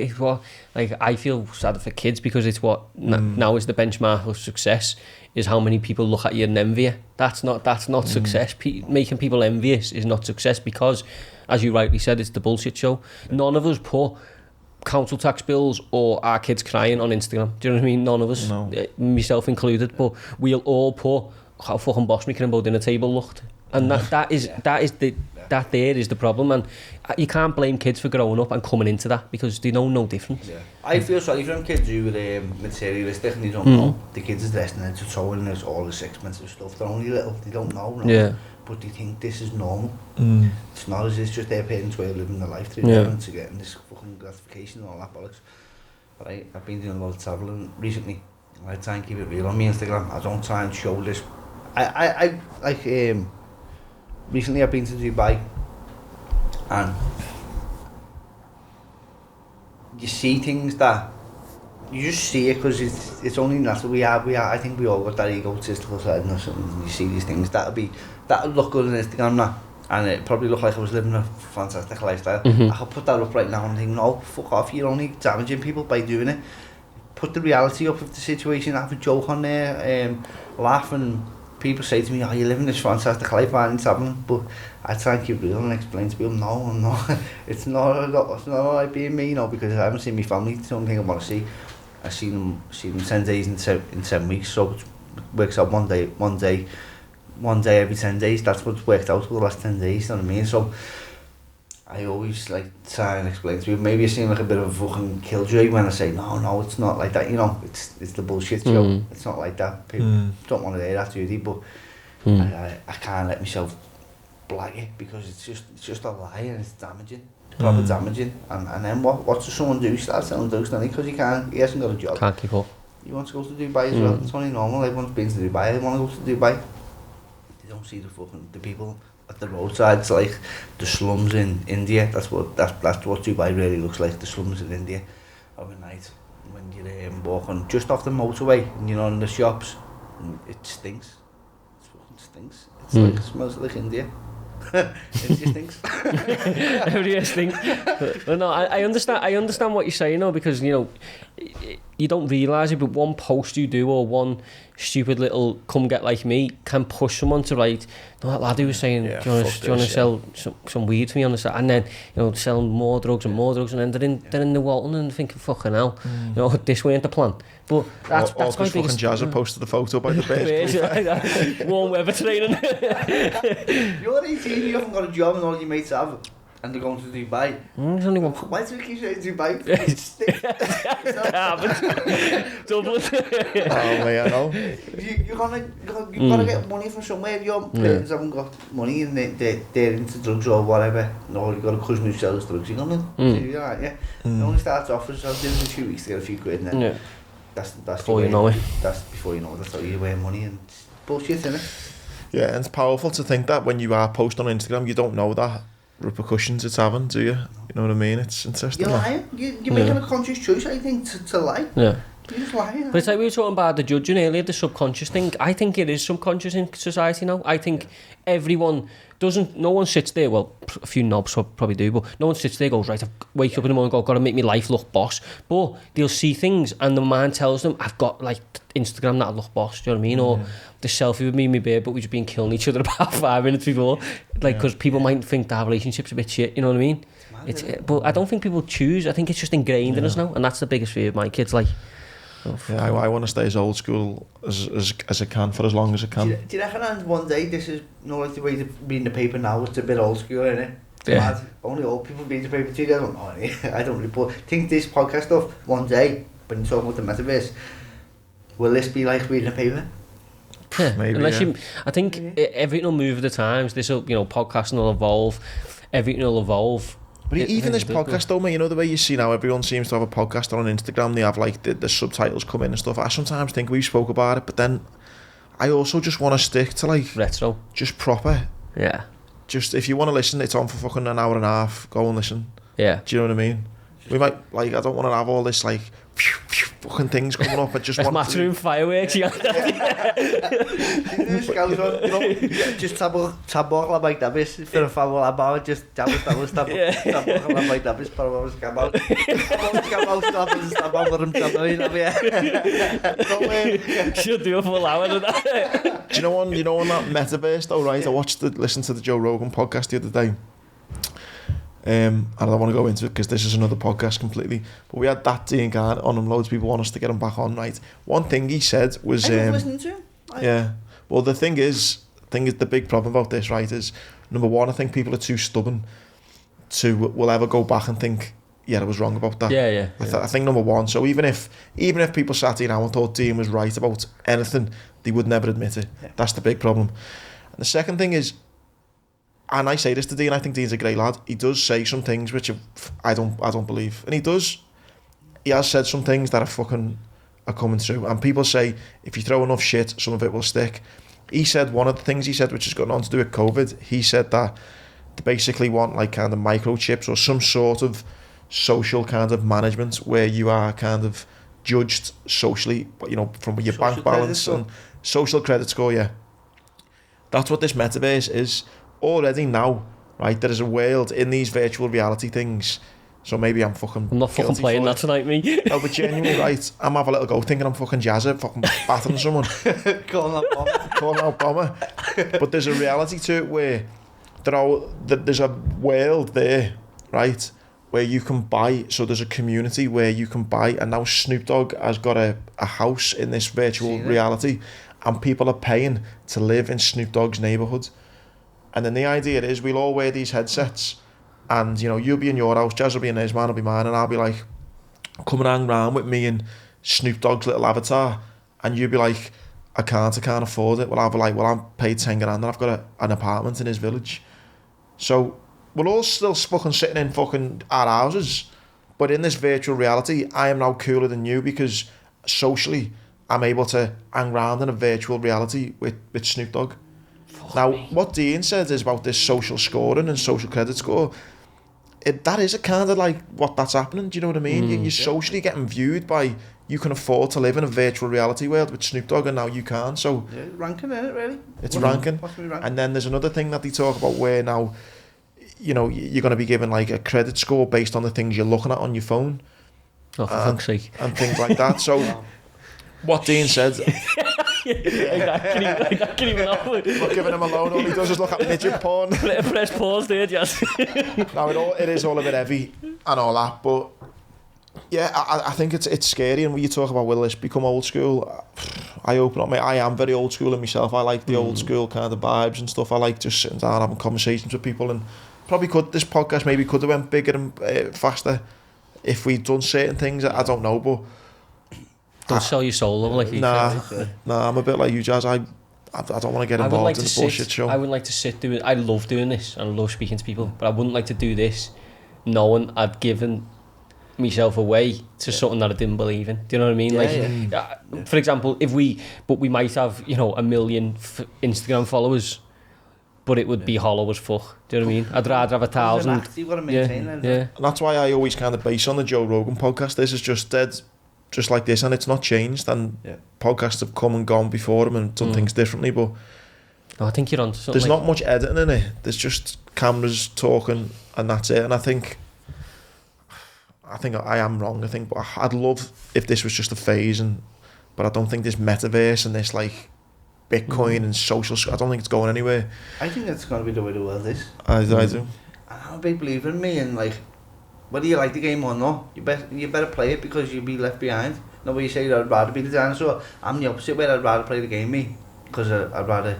like I feel sad for kids because it's what now is the benchmark of success is how many people look at you and envy you. That's not success. Making people envious is not success because, as you rightly said, it's the bullshit show. None of us put council tax bills or our kids crying on Instagram. Do you know what I mean? None of us, myself included, but we'll all put how fucking boss making about dinner table looked. And that is the problem, and you can't blame kids for growing up and coming into that because they know no difference. Yeah. I feel sorry for them kids who are materialistic and they don't know. The kids are dressed in to toe and there's all this expensive stuff. They're only little, they don't know. Yeah. But they think this is normal. It's not as it's just their parents' way of living their life through them to getting this fucking gratification and all that bollocks. But I've been doing a lot of travelling recently. I try and keep it real on my Instagram. I don't try and show this. I recently I've been to Dubai and you see things that you just see it because it's only natural. We are I think we all got that egotistical side in us, and you see these things that'll look good on Instagram now, and it probably look like I was living a fantastic lifestyle. I could put that up right now and think, no, fuck off, you're only damaging people by doing it. Put the reality up of the situation, have a joke on there, laugh, and people say to me, oh, you're living this fantastic life, aren't you, travelling? But I try and keep real and explain to people, no, I'm not. It's not like being me, because I haven't seen my family. It's the only thing I want to see. I see them 10 days in 7 weeks, so it works out one day every 10 days. That's what's worked out for the last 10 days, you know what I mean? So I always try and explain to people. Maybe I seem like a bit of a fucking killjoy when I say, no, it's not like that, it's the bullshit show. It's not like that. People don't want to hear that, do they? But I can't let myself blag it because it's just a lie and it's damaging. Proper damaging, and then what does someone do? Start selling drugs, doesn't he? Because he hasn't got a job. Can't keep up. He wants to go to Dubai as well. It's only normal. Everyone's been to Dubai. They want to go to Dubai. They don't see the people at the roadsides, like the slums in India. That's what Dubai really looks like. The slums in India overnight when you're walking just off the motorway and you're in the shops. It stinks. It fucking stinks. It's like it smells like India. It just stinks. Everybody stinks. But no, I understand what you're saying, though, because you don't realise it, but one post you do or one stupid little come get like me can push someone to write, no, that lad who was saying, do you want to sell some weed to me on the side, and then selling more drugs, and then they're in the Walton and thinking, fucking hell, this weren't the plan. But that's my biggest... Jazza posted the photo by the base. Warm weather training. You're 18, you haven't got a job and all your mates have, and they're going to Dubai. There's only one. Why do we keep saying Dubai? Dublin. Oh, man, I know. You've got to get money from somewhere. Your parents haven't got money and they're into drugs or whatever. No, you've got a cousin who sells drugs. You're going to do that, yeah. It only starts off as I'll do it in 2 weeks to get a few quid, and then that's before you know it. That's before you know it. That's how you wear money, and it's bullshit, isn't it? Yeah, and it's powerful to think that when you are posting on Instagram, you don't know that repercussions it's having, do you? You know what I mean? It's interesting. You're lying. You're making a conscious choice, I think, to lie. Yeah. You're just lying. But it's like we were talking about the judging earlier, the subconscious thing. I think it is subconscious in society now. I think everyone no one sits there, well, a few knobs probably do, but no one sits there and goes, right, I wake up in the morning and go, I've got to make my life look boss. But they'll see things and the mind tells them, I've got Instagram that'll look boss, do you know what I mean? Or the selfie with me and my babe, but we've just been killing each other about 5 minutes before. Because people might think that our relationship's a bit shit, you know what I mean? But I don't think people choose. I think it's just ingrained in us now, and that's the biggest fear of my kids. I want to stay as old school as I can for as long as I can. Do you reckon one day this is like the way to be in the paper now? It's a bit old school, isn't it? Yeah. Mad. Only old people read the paper too. I don't know. I don't report. Think this podcast stuff one day when you're talking about the metaverse, will this be like reading a paper? Yeah, maybe. I think everything will move with the times. This will, podcasting will evolve. Everything will evolve. But even this podcast though, mate, the way you see now, everyone seems to have a podcast on Instagram. They have the subtitles come in and stuff. I sometimes think we spoke about it, but then I also just want to stick to retro, just proper. Yeah. Just if you want to listen, it's on for fucking an hour and a half. Go and listen. Yeah. Do you know what I mean? We might I don't want to have all this fucking things coming up. I just That's want Matchroom fireworks. Yeah. Just tabor la baig dabis for a favor la bar just tabor tabor la baig dabis para vamos acabar stop over him Should do a full hour of that. Do you know on that metaverse though, right? I listened to the Joe Rogan podcast the other day. And I don't want to go into it because this is another podcast completely. But we had that Dean Garn on him. Loads of people want us to get him back on, right? One thing he said was... listening to him? Yeah. Well, the thing is, the big problem about this, right, is, number one, I think people are too stubborn will ever go back and think, yeah, I was wrong about that. Yeah. I think number one, so even if people sat here now and thought Dean was right about anything, they would never admit it. Yeah. That's the big problem. And the second thing is, and I say this to Dean, I think Dean's a great lad. He does say some things which I don't believe. And he has said some things that are coming through. And people say, if you throw enough shit, some of it will stick. He said, one of the things he said, which has got nothing to do with COVID, he said that they basically want like kind of microchips or some sort of social kind of management where you are kind of judged socially, you know, from your social bank balance and social credit score, yeah. That's what this metaverse is. Already now, right, there is a world in these virtual reality things. So maybe I'm not fucking playing that tonight, me. No, but genuinely, right, I'm having a little go thinking I'm fucking Jazza, fucking battering someone. Calling out bomber. But there's a reality to it where there's a world there, right, where you can buy, so there's a community where you can buy, and now Snoop Dogg has got a house in this virtual reality, and people are paying to live in Snoop Dogg's neighbourhood. And then the idea is we'll all wear these headsets and, you know, you'll be in your house, Jazz will be in his, man will be mine, and I'll be like, come and hang round with me and Snoop Dogg's little avatar, and you'll be like, I can't afford it. Well, I'll be like, well, I'm paid 10 grand and I've got an apartment in his village. So we're all still fucking sitting in fucking our houses, but in this virtual reality, I am now cooler than you because socially, I'm able to hang round in a virtual reality with Snoop Dogg. Now, what Dean said is about this social scoring and social credit score. That is a kind of like what that's happening. Do you know what I mean? You're socially getting viewed by, you can afford to live in a virtual reality world with Snoop Dogg and now you can't. So yeah, ranking, isn't it, really? It's ranking. And then there's another thing that they talk about where now, you know, you're going to be given like a credit score based on the things you're looking at on your phone. Oh, for fuck's sake. And things like that. So what Dean said... I can't even offer. Not giving him a loan, all he does is look at midget porn. Press pause there, Jazz. No, it is all a bit heavy and all that, but yeah, I think it's scary. And when you talk about will this become old school, I open up, mate. I am very old school in myself. I like the old school kind of vibes and stuff. I like just sitting down having conversations with people, and probably this podcast maybe could have went bigger and faster if we'd done certain things. I don't know, but don't sell your soul though, like you said. Nah, I'm a bit like you, Jazz. I don't want to get involved in the bullshit show. I would like to sit doing. I love doing this and I love speaking to people, but I wouldn't like to do this knowing I'd given myself away to something that I didn't believe in. Do you know what I mean? For example, we might have, you know, 1 million Instagram followers, but it would be hollow as fuck. Do you know what I mean? I'd rather have 1,000. You've got to maintain that. And that's why I always kind of base on the Joe Rogan podcast. This is just dead. Just like this, and it's not changed, and podcasts have come and gone before them and done things differently, but no, I think you're on to something. There's not much editing in it. There's just cameras talking and that's it. And I think I am wrong. I think, but I'd love if this was just a phase, but I don't think this metaverse and this like Bitcoin and social, I don't think it's going anywhere. I think that's going to be the way the world is. I do. I'm a big believer in me, and like, whether you like the game or not, you better play it because you'll be left behind. No, you say I'd rather be the dinosaur. I'm the opposite, where I'd rather play the game, me, because I'd rather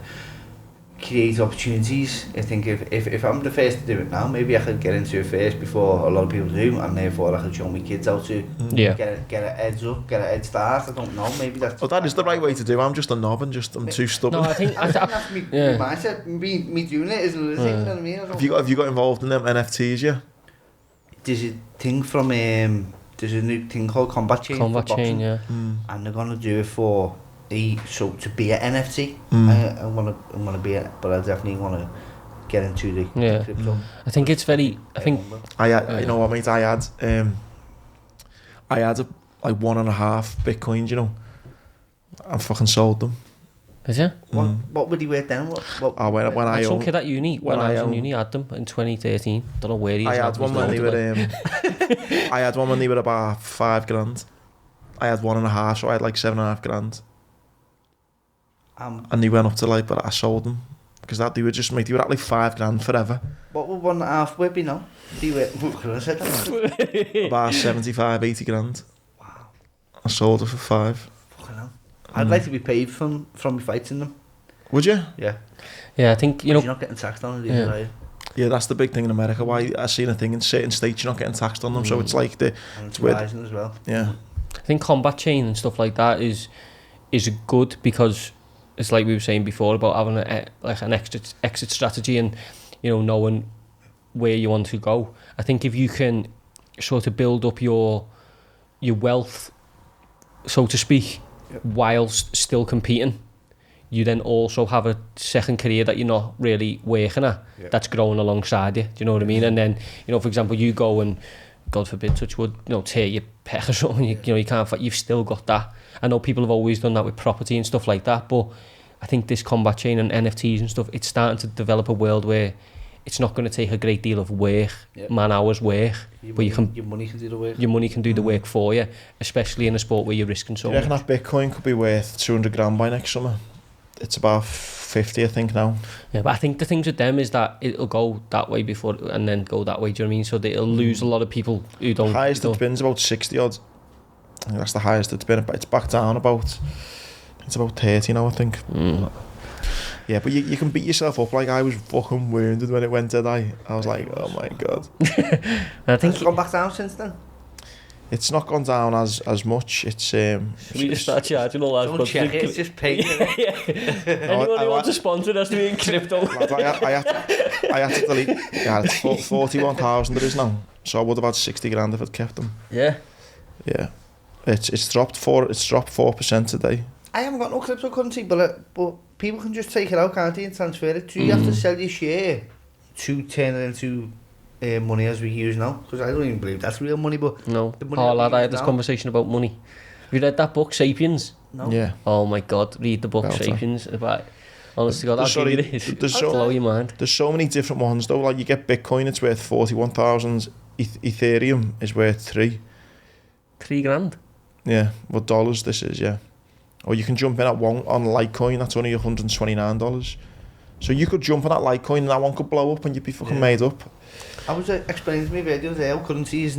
create opportunities. I think if I'm the first to do it now, maybe I could get into it first before a lot of people do, and therefore I could show my kids how to get a heads up, get a head start. I don't know, maybe that's... Well, that is the right way to do. I'm just a knob and I'm too stubborn. No, I think that's me mindset. Me doing it isn't the thing, you know what I mean? Have you got involved in them NFTs, yeah? There's a thing from there's a new thing called Combat Chain. And they're gonna do it for to be an NFT. I'm gonna be it, but I definitely wanna get into the crypto. I think it's very. I think you know what, mate? I had like 1.5 Bitcoins, you know, and fucking sold them. Is it? What would he worth then? What When I Some owned, kid at uni, when I was in uni, had them in 2013. Don't know where he is. I had now, one when they he's were I had one when they were about 5 grand. I had 1.5, so I had like 7.5 grand. And they went up to like, but I sold them because they were just they were at like 5 grand forever. What would 1.5 would be now? He were, could I said that? About 75, 80 grand. Wow. I sold it for 5. Fucking hell. I'd like to be paid from me fighting them. Would you? Yeah. Yeah, I think, you know... You're not getting taxed on it either, are you? Yeah, that's the big thing in America. Why I seen a thing in certain states you're not getting taxed on them, so it's like And it's rising as well. Yeah. I think combat chain and stuff like that is good because it's like we were saying before about having an exit strategy and, you know, knowing where you want to go. I think if you can sort of build up your wealth, so to speak, whilst still competing, you then also have a second career that you're not really working at, that's growing alongside you. Do you know what I mean? And then, you know, for example, you go and, God forbid, touch wood, you know, tear your pec or something, you know, you can't fight, you've still got that. I know people have always done that with property and stuff like that, but I think this combat chain and NFTs and stuff, it's starting to develop a world where it's not going to take a great deal of work, man-hours work, but your money can do the work. Your money can do the work for you, especially in a sport where you're risking so much. Do you reckon that Bitcoin could be worth 200 grand by next summer? It's about 50, I think, now. Yeah, but I think the things with them is that it'll go that way before and then go that way, do you know what I mean? So it'll lose a lot of people who don't... The highest it's been is about 60 odd. I think that's the highest it's been. It's back down about... It's about 30 now, I think. Yeah, but you can beat yourself up. Like, I was fucking wounded when it went dead. I was like, oh my God. I think it's gone back down since then. It's not gone down as much. It's we just start charging all that. Don't check it, it's just paid. Anyone who wants a sponsor has to be in crypto. I had to delete. Yeah, it's 41,000 it is now. So I would have had 60 grand if I'd kept them. Yeah. Yeah. It's dropped 4% today. I haven't got no cryptocurrency, but people can just take it out, can't they, and transfer it. Do you have to sell your share to turn it into money as we use now? Because I don't even believe that's real money, but... No. The money I had this conversation about money. Have you read that book, Sapiens? No. Yeah. Oh my God, read the book, Sapiens. About, honest to God, I'll give you this. Blow your mind. There's so many different ones, though. Like, you get Bitcoin, it's worth 41,000. Ethereum is worth 3. 3 grand? Yeah, what dollars this is, yeah. Or you can jump in at one on Litecoin, that's only $129. So you could jump on that Litecoin and that one could blow up and you'd be fucking made up. I was explaining to me videos there how currencies,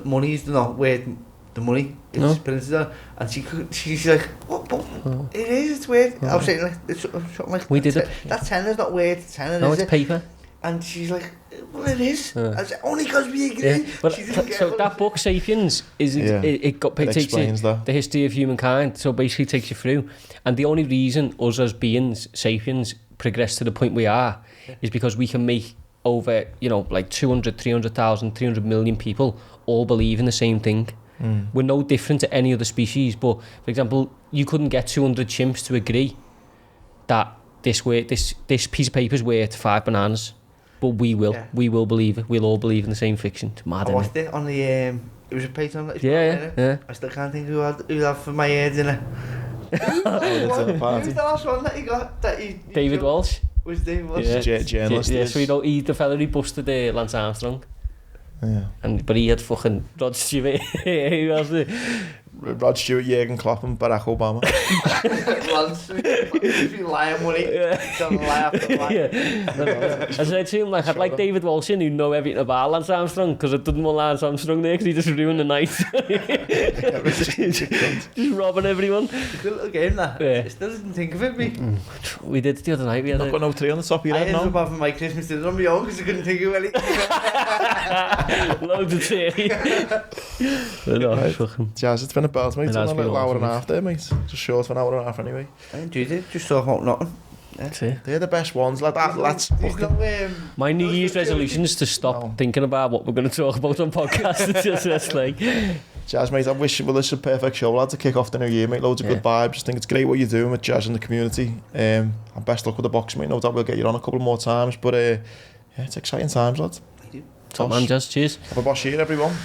money is not worth the money. It's printed on, and she's like, what? It is, it's worth. I was saying, like, it's something like, we did it. That tenner's not worth 10, no, is it's paper. And she's like, well, it is. I said, only because we agree. Yeah. But so that book, Sapiens, it takes the history of humankind. So basically takes you through. And the only reason us as beings, Sapiens, progress to the point we are is because we can make over, you know, like 200, 300,000, 300 million people all believe in the same thing. We're no different to any other species. But, for example, you couldn't get 200 chimps to agree that this piece of paper is worth 5 bananas. But we will. Yeah. We will believe it. We'll all believe in the same fiction. It's mad, I watched it on the... it was a Patreon. Yeah. I still can't think who had for my dinner. Who's the last one that he got? David Walsh. Was David Walsh? Yeah. Journalist. Yeah, so he's the fella who busted Lance Armstrong. Yeah. But he had fucking Rod Stewart. Who else? Rod Stewart, Jürgen Klopp and Barack Obama. Lance, if you lie money, don't lie after lie. I said to him, like, I'd like David Walsh in who know everything about Lance Armstrong, because I didn't want Lance Armstrong there because he just ruined the night. Just robbing everyone. It's a good little game, that. I still didn't think of it, me. We did the other night. We had not got no tree on the top of your head, I ended up having my Christmas dinner on my own because I couldn't think of anything. Loads of tree. Jazz, it's been a belt, mate. It's been a little hour and a half there, mate. Just short of an hour and a half anyway. I enjoyed it. Just talk about nothing. Yeah. They're the best ones. Like that. My New Year's resolution is to stop thinking about what we're going to talk about on podcasts. It's just like... Jazz, mate, I wish this is a perfect show, lad, to kick off the new year, mate. Loads of good vibes. I think it's great what you're doing with Jazz in the community. And best luck with the box, mate. No doubt we'll get you on a couple more times. But yeah, it's exciting times, lad. Top man, Jazz. Cheers. Have a boss year, everyone.